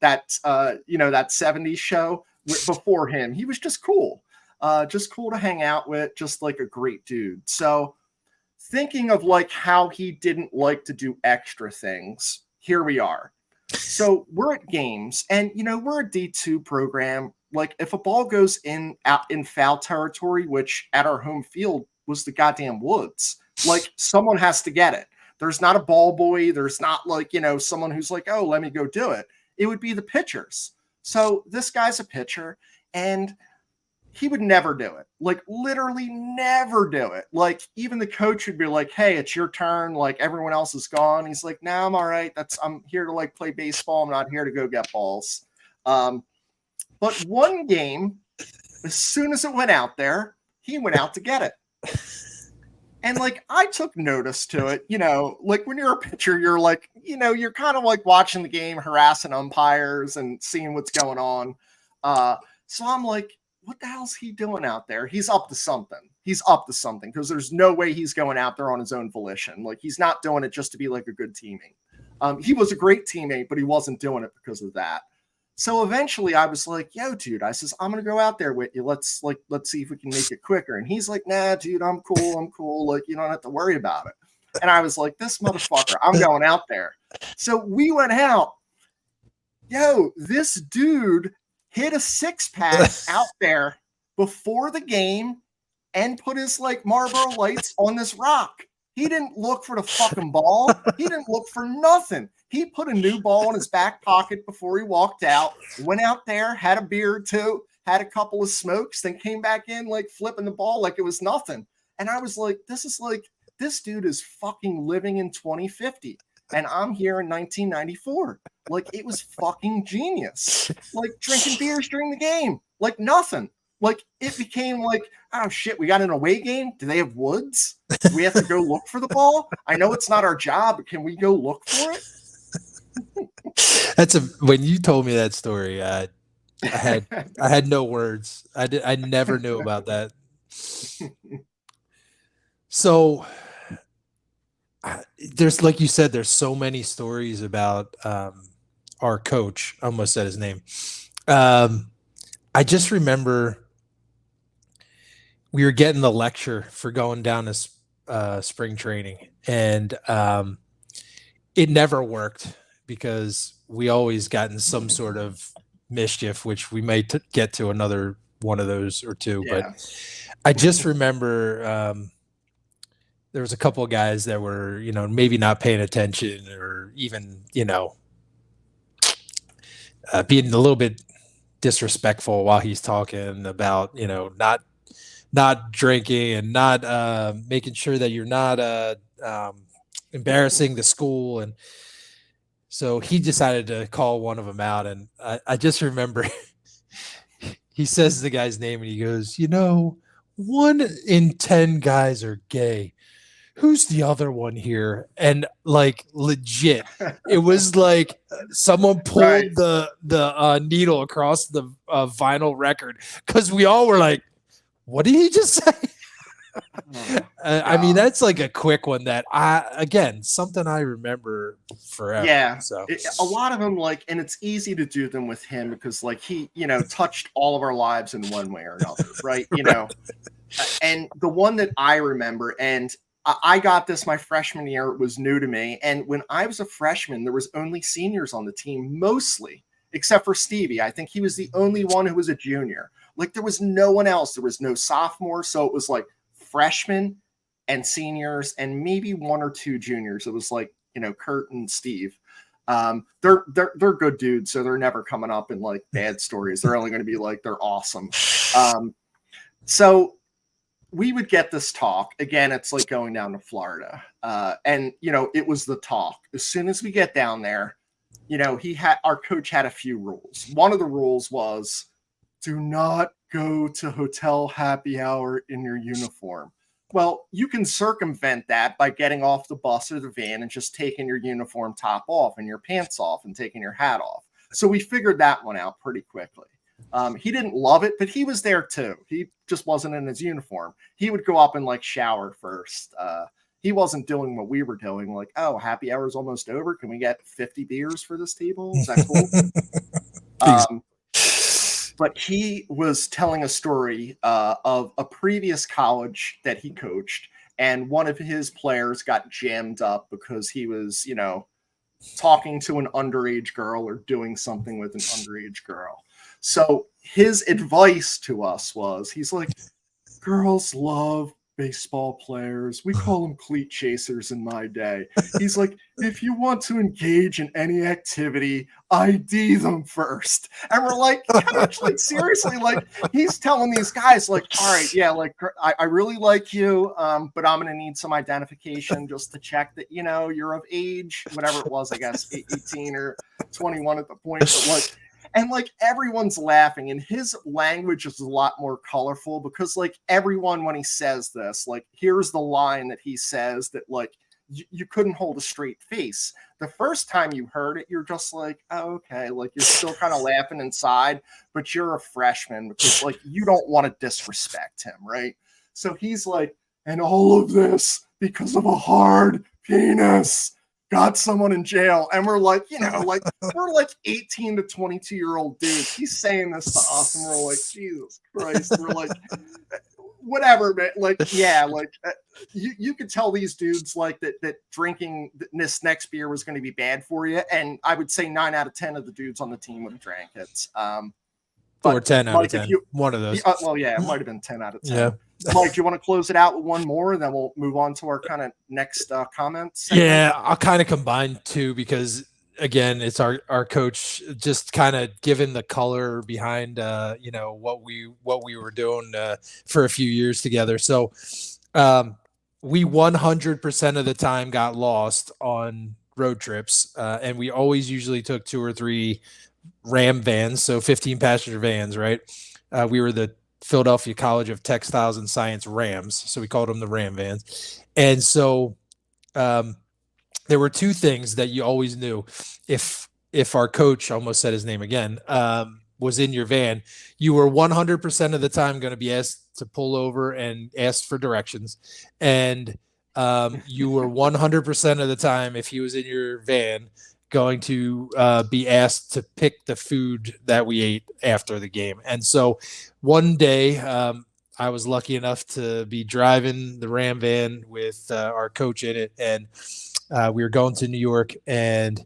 that 70s show before him. He was just cool to hang out with, just like a great dude. So thinking of like how he didn't like to do extra things, here we are. So we're at games, and you know, we're a D2 program. Like if a ball goes out in foul territory, which at our home field was the goddamn woods, like someone has to get it. There's not a ball boy. There's not like, you know, someone who's like, oh, let me go do it. It would be the pitchers. So this guy's a pitcher, and he would never do it. Like literally never do it. Like even the coach would be like, hey, it's your turn. Like everyone else is gone. He's like, no, I'm all right. I'm here to like play baseball. I'm not here to go get balls. But one game, as soon as it went out there, he went out to get it. And like, I took notice to it, you know, like when you're a pitcher, you're like, you know, you're kind of like watching the game, harassing umpires and seeing what's going on. So I'm like, what the hell's he doing out there? He's up to something. Because there's no way he's going out there on his own volition. Like he's not doing it just to be like a good teammate. He was a great teammate, but he wasn't doing it because of that. So eventually I was like, yo, dude, I says, I'm going to go out there with you. Let's see if we can make it quicker. And he's like, nah, dude, I'm cool. Like, you don't have to worry about it. And I was like, this motherfucker, I'm going out there. So we went out. Yo, this dude hit a 6-pack out there before the game and put his like Marlboro Lights on this rock. He didn't look for the fucking ball. He didn't look for nothing. He put a new ball in his back pocket before he walked out, went out there, had a beer or two, had a couple of smokes, then came back in like flipping the ball like it was nothing. And I was like, this dude is fucking living in 2050. And I'm here in 1994. Like it was fucking genius. Like drinking beers during the game, like nothing. Like it became like, oh shit, we got an away game. Do they have woods? Do we have to go look for the ball? I know it's not our job, but can we go look for it? When you told me that story, I had no words. I never knew about that. So there's, like you said, there's so many stories about our coach. I almost said his name. I just remember we were getting the lecture for going down to spring training, and it never worked because we always got in some sort of mischief, which we may get to another one of those or two. Yeah. But I just remember there was a couple of guys that were, you know, maybe not paying attention or even, you know, being a little bit disrespectful while he's talking about, you know, not drinking and not making sure that you're not embarrassing the school. And so he decided to call one of them out. And I just remember he says the guy's name and he goes, you know, 1 in 10 guys are gay. Who's the other one here? And like legit, it was like someone pulled the needle across the vinyl record, because we all were like, what did he just say? I mean, that's like a quick one that something I remember forever. Yeah. So a lot of them, like, and it's easy to do them with him because like he, you know, touched all of our lives in one way or another. Right. You know, and the one that I remember, and I got this my freshman year, it was new to me. And when I was a freshman, there was only seniors on the team, mostly, except for Stevie. I think he was the only one who was a junior. Like there was no one else. There was no sophomore. So it was like freshmen and seniors and maybe 1 or 2 juniors. It was like, you know, Kurt and Steve. They're good dudes. So they're never coming up in like bad stories. They're only going to be like, they're awesome. So we would get this talk again. It's like going down to Florida. And you know, it was the talk. As soon as we get down there, you know, our coach had a few rules. One of the rules was do not go to hotel happy hour in your uniform. Well, you can circumvent that by getting off the bus or the van and just taking your uniform top off and your pants off and taking your hat off. So we figured that one out pretty quickly. He didn't love it, but he was there too. He just wasn't in his uniform. He would go up and like shower first. He wasn't doing what we were doing. Like, oh, happy hour's almost over. Can we get 50 beers for this table? Is that cool? But he was telling a story of a previous college that he coached, and one of his players got jammed up because he was, talking to an underage girl or doing something with an underage girl. So his advice to us was, he's like, girls love baseball players. We call them cleat chasers in my day. He's like, if you want to engage in any activity, ID them first. And we're like, like seriously, like he's telling these guys like, all right, yeah, like I really like you, but I'm gonna need some identification just to check that, you're of age, whatever it was, I guess 18 or 21 at the point. But like, and like everyone's laughing, and his language is a lot more colorful because like everyone, when he says this, like here's the line that he says that like you couldn't hold a straight face. The first time you heard it, you're just like, oh, okay, like you're still kind of laughing inside, but you're a freshman because like you don't want to disrespect him, right? So he's like, and all of this because of a hard penis. Got someone in jail, and we're like, like we're like 18 to 22-year-old dudes. He's saying this to us, and we're like, Jesus Christ. We're like, whatever, man. Like, yeah, like you could tell these dudes like that drinking this next beer was going to be bad for you, and I would say 9 out of 10 of the dudes on the team would have drank it. Or 10 out of 10. One of those. Well, yeah, it might have been 10 out of 10. Yeah. Mike, do you want to close it out with one more, and then we'll move on to our kind of next comments? Yeah, I'll kind of combine two because, again, it's our coach just kind of giving the color behind, what we were doing for a few years together. So we 100% of the time got lost on road trips, and we always usually took 2 or 3 Ram vans, so 15-passenger vans, right? We were the Philadelphia College of Textiles and Science Rams, so we called them the Ram vans. And so there were 2 things that you always knew. If our coach, almost said his name again, was in your van, you were 100% of the time going to be asked to pull over and ask for directions. And you were 100% of the time, if he was in your van, going to be asked to pick the food that we ate after the game. And so one day I was lucky enough to be driving the Ram van with our coach in it. And we were going to New York. And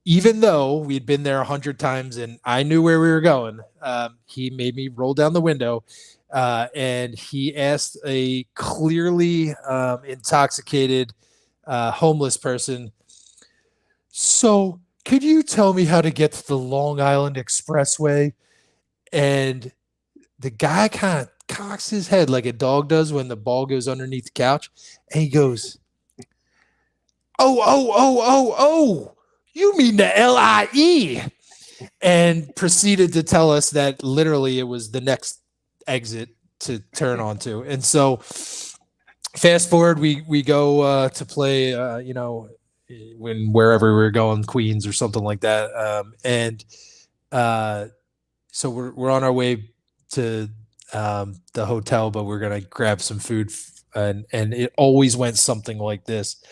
even though we'd been there 100 times and I knew where we were going, he made me roll down the window. And he asked a clearly intoxicated homeless person, so could you tell me how to get to the Long Island Expressway? And the guy kind of cocks his head like a dog does when the ball goes underneath the couch. And he goes, oh, you mean the LIE? And proceeded to tell us that literally it was the next exit to turn onto. And so fast forward, we go to play, wherever we were going, Queens or something like that. So we're on our way to the hotel, but we're going to grab some food. And it always went something like this.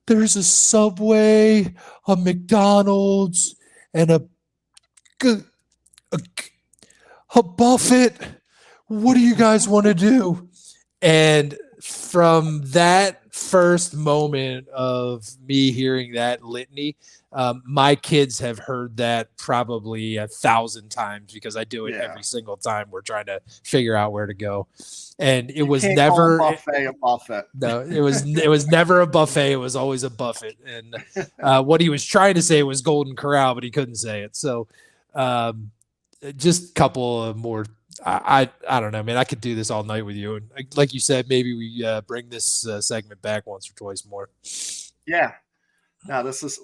There's a Subway, a McDonald's, and a Buffett. What do you guys want to do? And from that first moment of me hearing that litany, my kids have heard that probably 1,000 times because I do it every single time we're trying to figure out where to go. And it was never a buffet. No, it was never a buffet. It was always a buffet. And what he was trying to say was Golden Corral, but he couldn't say it. So just a couple of more. I don't know, man. I could do this all night with you. And like you said, maybe we bring this segment back once or twice more. Yeah. Now this is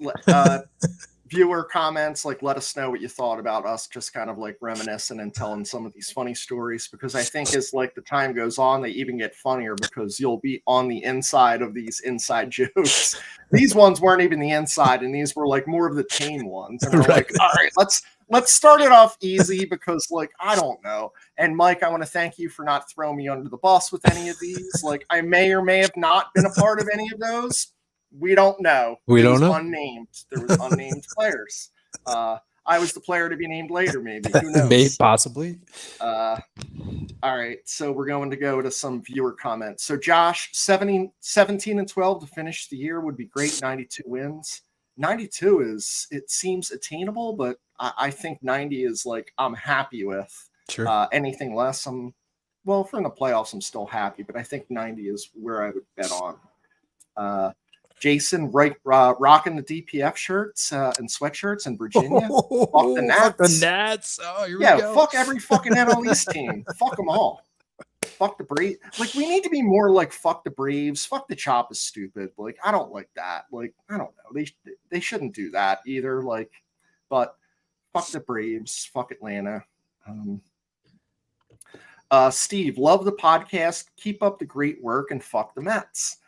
viewer comments, like let us know what you thought about us just kind of like reminiscing and telling some of these funny stories, because I think as like the time goes on, they even get funnier because you'll be on the inside of these inside jokes. These ones weren't even the inside, and these were like more of the tame ones. And we're like, all right, let's start it off easy because like I don't know. And Mike, I want to thank you for not throwing me under the bus with any of these. Like I may or may have not been a part of any of those. We don't know. We don't know. Unnamed. There was unnamed players. I was the player to be named later, maybe. Who knows? Maybe, possibly. All right. So we're going to go to some viewer comments. So Josh, 17 and 12 to finish the year would be great. 92 wins. 92 is, it seems attainable, but I think 90 is like I'm happy with. Sure. Anything less, if we're in the playoffs, I'm still happy, but I think 90 is where I would bet on. Jason rocking the DPF shirts and sweatshirts in Virginia. Fuck the Nats. Fuck the Nats. Oh, here we go. Fuck every fucking NL East team. Fuck them all. Fuck the Braves. Like, we need to be more like fuck the Braves. Fuck the Chop is stupid. Like, I don't like that. Like, I don't know. They shouldn't do that either. Like, but fuck the Braves. Fuck Atlanta. Steve, love the podcast. Keep up the great work and fuck the Mets.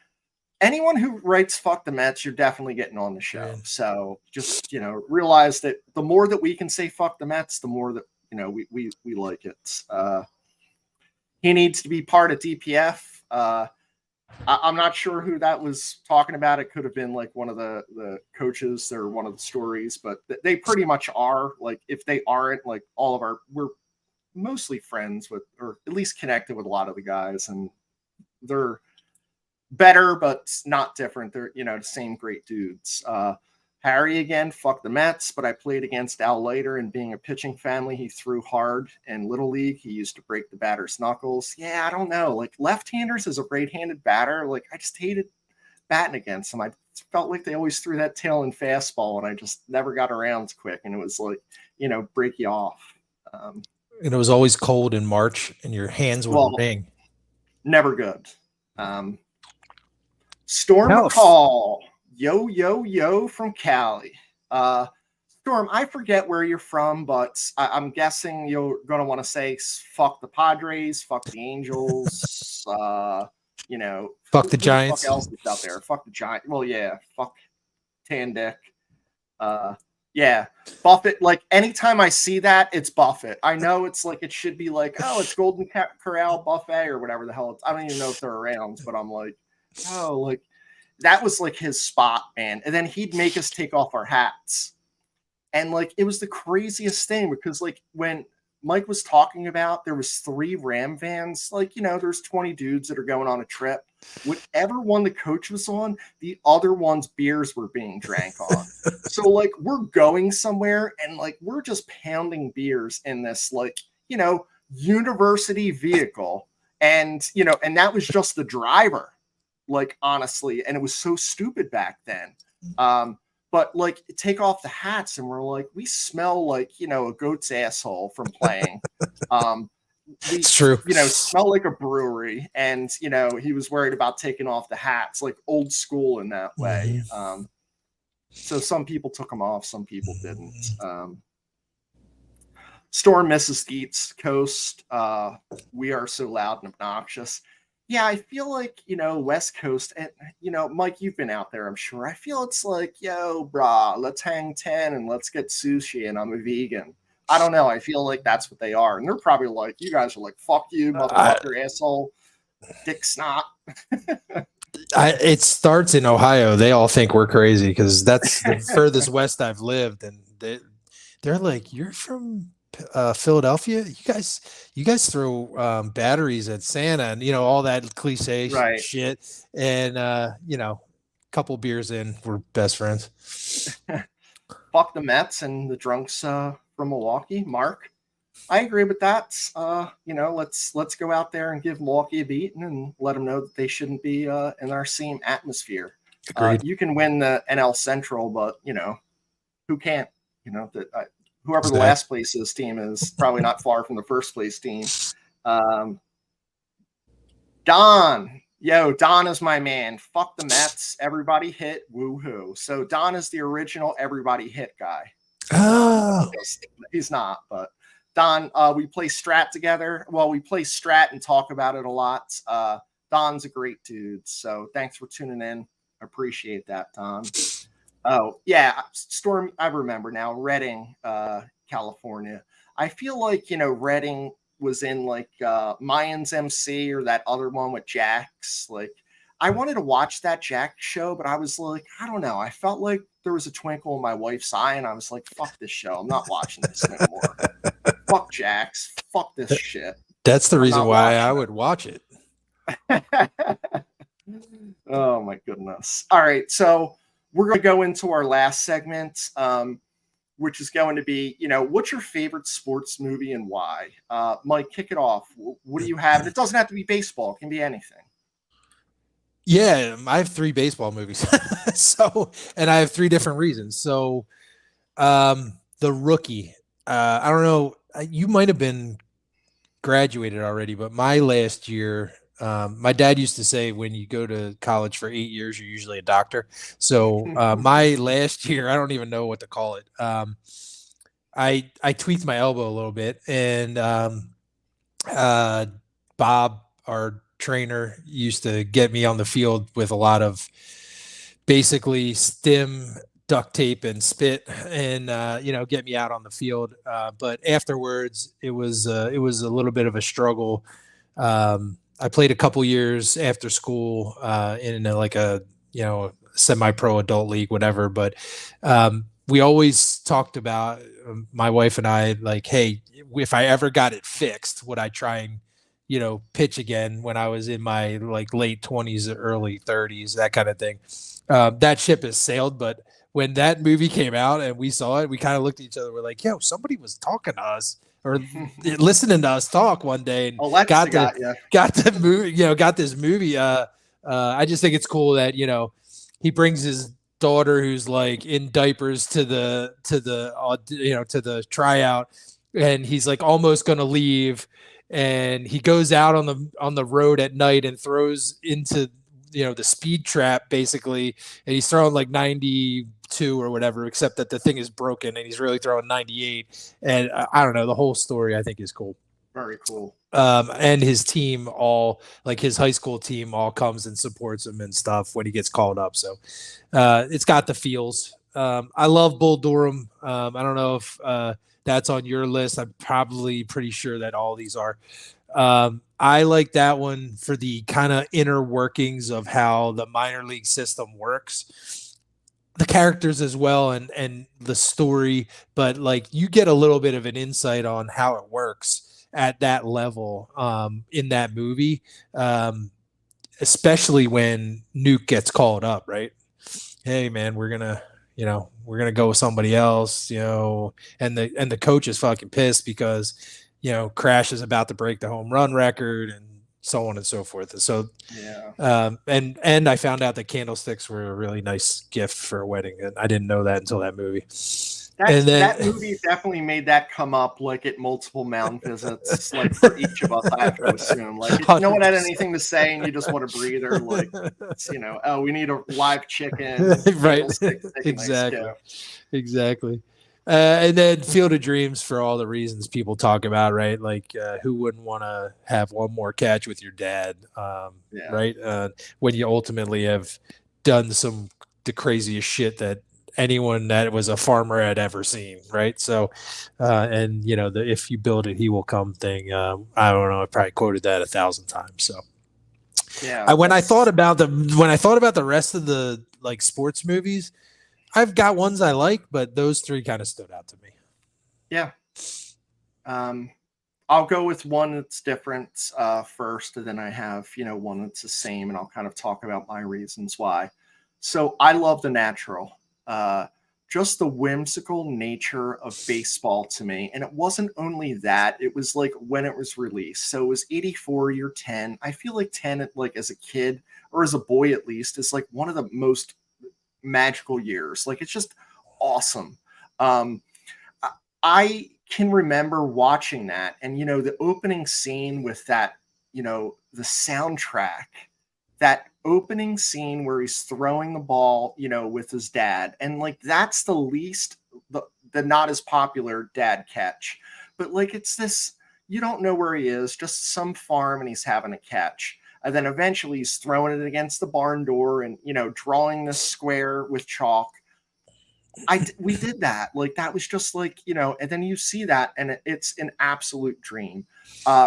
Anyone who writes fuck the Mets, you're definitely getting on the show. Yeah. So just, realize that the more that we can say fuck the Mets, the more that, we like it. He needs to be part of DPF. I'm not sure who that was talking about. It could have been like one of the coaches or one of the stories, but they pretty much are. Like, if they aren't, like, we're mostly friends with, or at least connected with a lot of the guys, and they're better, but not different. They're, the same great dudes. Harry again, fuck the Mets, but I played against Al Leiter, and being a pitching family, he threw hard in Little League. He used to break the batter's knuckles. Yeah, I don't know. Like, left-handers as a right-handed batter, like, I just hated batting against them. I felt like they always threw that tail and fastball, and I just never got around quick, and it was like, break you off. And it was always cold in March, and your hands would ring. Never good. Storm McCall, yo from Cali. Storm, I forget where you're from, but I'm guessing you're going to want to say fuck the Padres, fuck the Angels, fuck the Giants. Fuck else is out there? Fuck the Giants. Well, yeah, fuck Tan Dick. Yeah, Buffett. Like, anytime I see that, it's Buffett. I know it's like, it should be like, oh, it's Golden Corral Buffet or whatever the hell. I don't even know if they're around, but I'm like, oh, like, that was like his spot, man. And then he'd make us take off our hats. And like, it was the craziest thing, because like, when Mike was talking about, there was 3 Ram vans, like, there's 20 dudes that are going on a trip. Whatever one the coach was on, the other one's beers were being drank on. So like, we're going somewhere, and like, we're just pounding beers in this, like, university vehicle. And, and that was just the driver. Like, honestly, and it was so stupid back then. But like, take off the hats, and we're like, we smell like, a goat's asshole from playing. It's true. Smell like a brewery. And, he was worried about taking off the hats, like old school in that way. Mm-hmm. So some people took them off, some people didn't. Storm misses the East Coast. We are so loud and obnoxious. Yeah, I feel like, West Coast, and, Mike, you've been out there, I'm sure. I feel it's like, yo, brah, let's hang 10 and let's get sushi, and I'm a vegan. I don't know. I feel like that's what they are. And they're probably like, you guys are like, fuck you, motherfucker, asshole, dick snot. It starts in Ohio. They all think we're crazy because that's the furthest west I've lived. And they're like, you're from Philadelphia? You guys throw batteries at Santa and, all that cliche shit. And, couple beers in, we're best friends. Fuck the Mets and the drunks from Milwaukee. Mark, I agree with that. Let's go out there and give Milwaukee a beating and let them know that they shouldn't be in our same atmosphere. You can win the NL Central, but who can't? Whoever the last place's team is probably not far from the first place team. Don, Yo, Don is my man. Fuck the Mets. Everybody hit. Woohoo. So Don is the original everybody hit guy. Oh, He's not, but Don, we play Strat together. Well, we play Strat and talk about it a lot. Don's a great dude. So thanks for tuning in. I appreciate that, Don. Oh, yeah. Storm, I remember now. Redding, California. I feel like, Redding was in like Mayans MC or that other one with Jax. Like, I wanted to watch that Jax show, but I was like, I don't know. I felt like there was a twinkle in my wife's eye, and I was like, fuck this show. I'm not watching this no more. Fuck Jax. Fuck this shit. that's the I'm reason not why I watching would watch it. Oh my goodness. All right. So we're going to go into our last segment, which is going to be, what's your favorite sports movie and why? Mike, kick it off. What do you have? And it doesn't have to be baseball. It can be anything. Yeah, I have 3 baseball movies. And I have 3 different reasons. So, The Rookie. I don't know. You might have been graduated already, but my last year, my dad used to say when you go to college for 8 years, you're usually a doctor. So my last year, I don't even know what to call it. I tweaked my elbow a little bit, and Bob, our trainer, used to get me on the field with a lot of basically stim, duct tape, and spit, and get me out on the field. But afterwards, it was a little bit of a struggle. I played a couple years after school in like a semi-pro adult league, whatever. But we always talked about, my wife and I, like, hey, if I ever got it fixed, would I try and pitch again when I was in my like late 20s, early 30s, that kind of thing. That ship has sailed, but when that movie came out and we saw it, we kind of looked at each other. We're like, yo, somebody was talking to us or listening to us talk one day, and Alexa got the movie, got this movie. I just think it's cool that, he brings his daughter, who's like in diapers, to the tryout, and he's like almost going to leave, and he goes out on the road at night and throws into the speed trap basically, and he's throwing like 92 or whatever, except that the thing is broken and he's really throwing 98. And I don't know, the whole story I think is cool. Very cool. And his team, all like his high school team, all comes and supports him and stuff when he gets called up. So it's got the feels. I love Bull Durham. I don't know if that's on your list. I'm probably pretty sure that all these are. I like that one for the kind of inner workings of how the minor league system works, the characters as well, and the story. But like, you get a little bit of an insight on how it works at that level in that movie, especially when Nuke gets called up, right? Hey man, we're gonna go with somebody else, and the coach is fucking pissed because Crash is about to break the home run record, and so on and so forth. So and I found out that candlesticks were a really nice gift for a wedding, and I didn't know that until that movie. That movie definitely made that come up, like, at multiple mound visits, like, for each of us, I have to assume. Like, if no one had anything to say and you just want a breather, like, oh, we need a live chicken. Right. Exactly. And then Field of Dreams, for all the reasons people talk about, right? Like, who wouldn't want to have one more catch with your dad, right? When you ultimately have done the craziest shit that anyone that was a farmer had ever seen, right? So, and the "if you build it, he will come" thing. I don't know. I probably quoted that 1,000 times. So, when I thought about the rest of the like sports movies, I've got ones I like, but those 3 kind of stood out to me. Yeah. I'll go with one that's different first, and then I have one that's the same, and I'll kind of talk about my reasons why. So I love The Natural. Just the whimsical nature of baseball to me. And it wasn't only that, it was like when it was released. So it was 84, year 10. I feel like 10, like as a kid or as a boy, at least, is like one of the most magical years. Like, it's just awesome. I can remember watching that, and the opening scene with that, the soundtrack that opening scene where he's throwing the ball, you know, with his dad. And like, that's the least, the not as popular dad catch. But like, it's this, you don't know where he is, just some farm and he's having a catch. And then eventually he's throwing it against the barn door and, you know, drawing this square with chalk. We did that. Like, that was just like, you know, and then you see that and it's an absolute dream.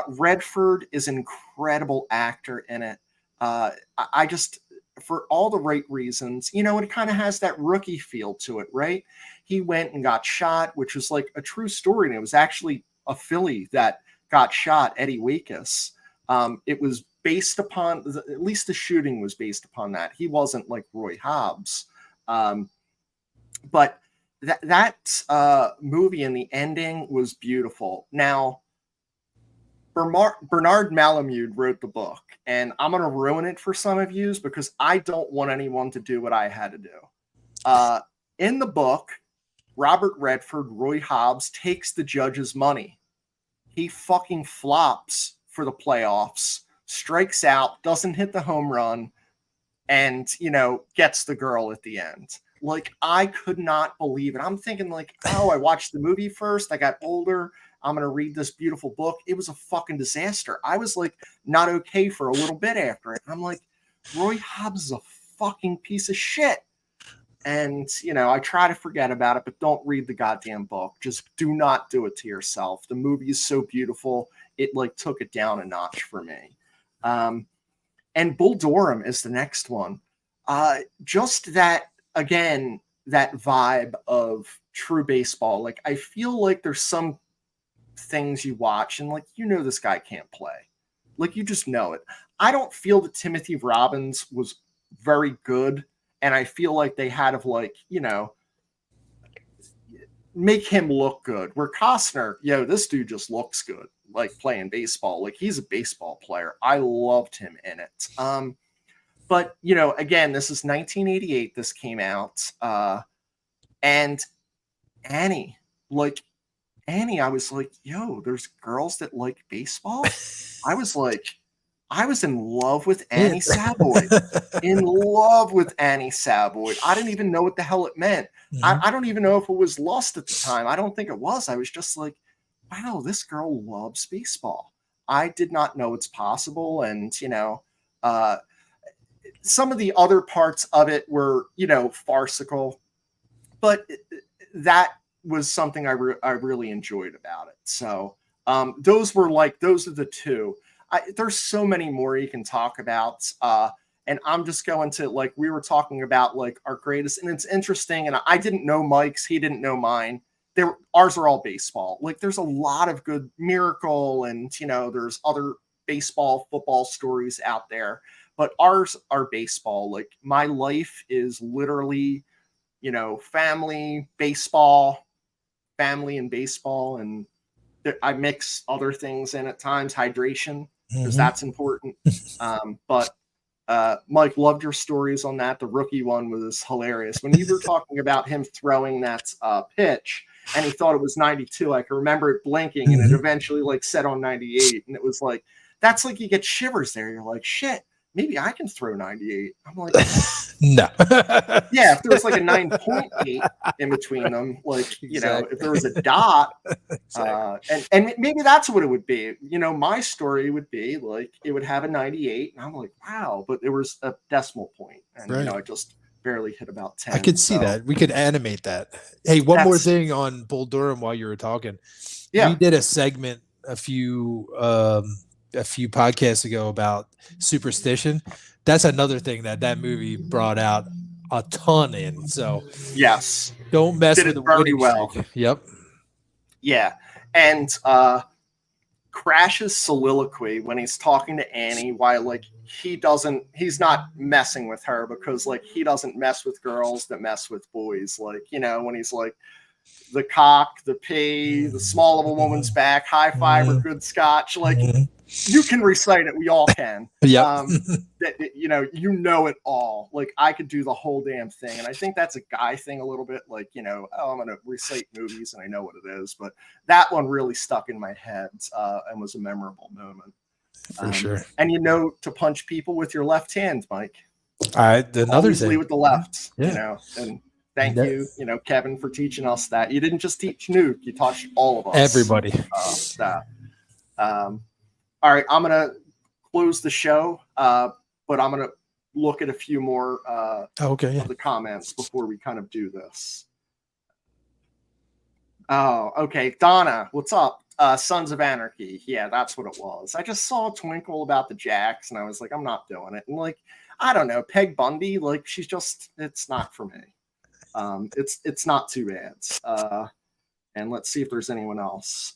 Redford is an incredible actor in it. I just, for all the right reasons, you know, it kind of has that rookie feel to it, right? He went and got shot, which was like a true story. And it was actually a Philly that got shot, Eddie Wakus. It was based upon, at least the shooting was based upon that. He wasn't like Roy Hobbs. But that movie and the ending was beautiful. Now, Bernard Malamud wrote the book, and I'm going to ruin it for some of you because I don't want anyone to do what I had to do. In the book, Robert Redford, Roy Hobbs, takes the judge's money. He fucking flops for the playoffs, strikes out, doesn't hit the home run, and, you know, gets the girl at the end. Like, I could not believe it. I'm thinking like, oh, I watched the movie first. I got older. I'm going to read this beautiful book. It was a fucking disaster. I was like, not okay for a little bit after it. I'm like, Roy Hobbs is a fucking piece of shit. And, you know, I try to forget about it, but don't read the goddamn book. Just do not do it to yourself. The movie is so beautiful. It like took it down a notch for me. And Bull Durham is the next one. Just that, again, that vibe of true baseball. Like, I feel like there's some things you watch and like, you know, this guy can't play. Like, you just know it. I don't feel that Timothy Robbins was very good. And I feel like they had to, like, you know, make him look good. Where Costner, yo, this dude just looks good, like playing baseball. Like, he's a baseball player. I loved him in it. But, you know, again, this is 1988. This came out. And Annie, I was like, yo, there's girls that like baseball. I was in love with Annie Savoy. In love with Annie Savoy. I didn't even know what the hell it meant. Mhm. I don't even know if it was lust at the time. I don't think it was. I was just like, wow, this girl loves baseball. I did not know it's possible. And, you know, some of the other parts of it were, you know, farcical, but that was something I really enjoyed about it. So those are the two. There's so many more you can talk about. And I'm just going to, like, we were talking about like our greatest, and it's interesting. And I didn't know Mike's, he didn't know mine. Ours are all baseball. Like, there's a lot of good Miracle, and, you know, there's other baseball, football stories out there, but ours are baseball. Like, my life is literally, you know, family and baseball. And I mix other things in at times, hydration, because that's important. But Mike, loved your stories on that. The rookie one was hilarious. When you were talking about him throwing that pitch and he thought it was 92, I can remember it blinking and it eventually like set on 98. And it was like, that's like, you get shivers there. You're like, shit, maybe I can throw 98. I'm like, no. yeah, if there was like a 9.8 in between them, like, you know, if there was a dot, and maybe that's what it would be. You know, my story would be like, it would have a 98, and I'm like, wow, but there was a decimal point, and you know, I just barely hit about 10. I could see that. We could animate that. Hey, one more thing on Bull Durham while you were talking. Yeah, we did a segment a few podcasts ago about superstition. That's another thing that movie brought out a ton in. So yes, don't mess did with it the very winning well. streak. Yep. Yeah, and Crash's soliloquy when he's talking to Annie, why like he's not messing with her because like he doesn't mess with girls that mess with boys. Like, you know, when he's like, the cock, the pee, the small of a woman's back, high fiber, good scotch. Like, you can recite it. We all can. Yep. You know it all. Like, I could do the whole damn thing. And I think that's a guy thing a little bit. Like, you know, oh, I'm going to recite movies and I know what it is. But that one really stuck in my head and was a memorable moment. For sure. And to punch people with your left hand, Mike. Another Always thing lead with the left, Yeah. and thank you, Kevin, for teaching us that. You didn't just teach Nuke, you taught all of us. Everybody. That. All right, I'm going to close the show, but I'm going to look at a few more of the comments before we kind of do this. Oh, okay. Donna, what's up? Sons of Anarchy. Yeah, that's what it was. I just saw a twinkle about the Jacks, and I was like, I'm not doing it. And like, I don't know, Peg Bundy, like it's not for me. It's not too bad. And let's see if there's anyone else.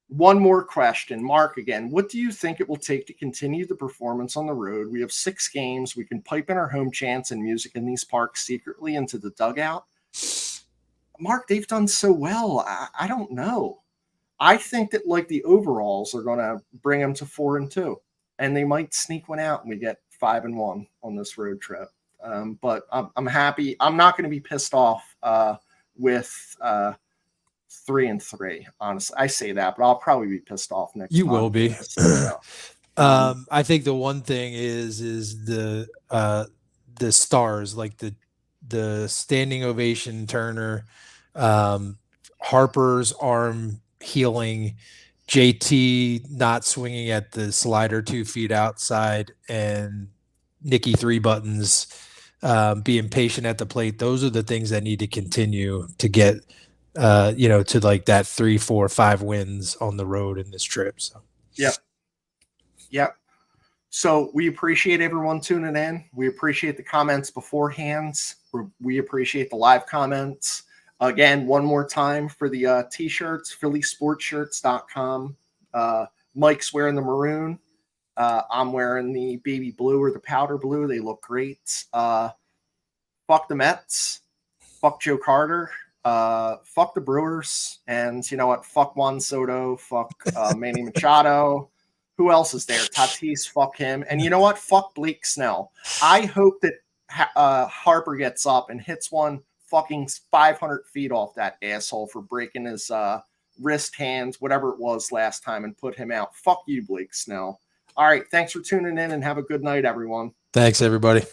One more question. Mark again. What do you think it will take to continue the performance on the road? We have 6 games. We can pipe in our home chants and music in these parks secretly into the dugout. Mark, they've done so well. I don't know. I think that like the overalls are going to bring them to 4-2, and they might sneak one out and we get 5-1 on this road trip. But I'm happy. I'm not going to be pissed off with 3-3. Honestly, I say that, but I'll probably be pissed off next. You will be. I think the one thing is the stars, like the standing ovation Turner, Harper's arm healing, JT not swinging at the slider 2 feet outside, and Nicky 3 buttons being patient at the plate. Those are the things that need to continue to get to like that 3, 4, 5 wins on the road in this trip. So yep. So we appreciate everyone tuning in. We appreciate the comments beforehand. We appreciate the live comments. Again, one more time for the t-shirts, phillysportshirts.com. Mike's wearing the maroon. I'm wearing the baby blue or the powder blue. They look great. Fuck the Mets. Fuck Joe Carter. Fuck the Brewers. And you know what? Fuck Juan Soto. Fuck Manny Machado. Who else is there? Tatis. Fuck him. And you know what? Fuck Blake Snell. I hope that Harper gets up and hits one fucking 500 feet off that asshole for breaking his wrist, hands, whatever it was last time, and put him out. Fuck you, Blake Snell. All right. Thanks for tuning in, and have a good night, everyone. Thanks, everybody.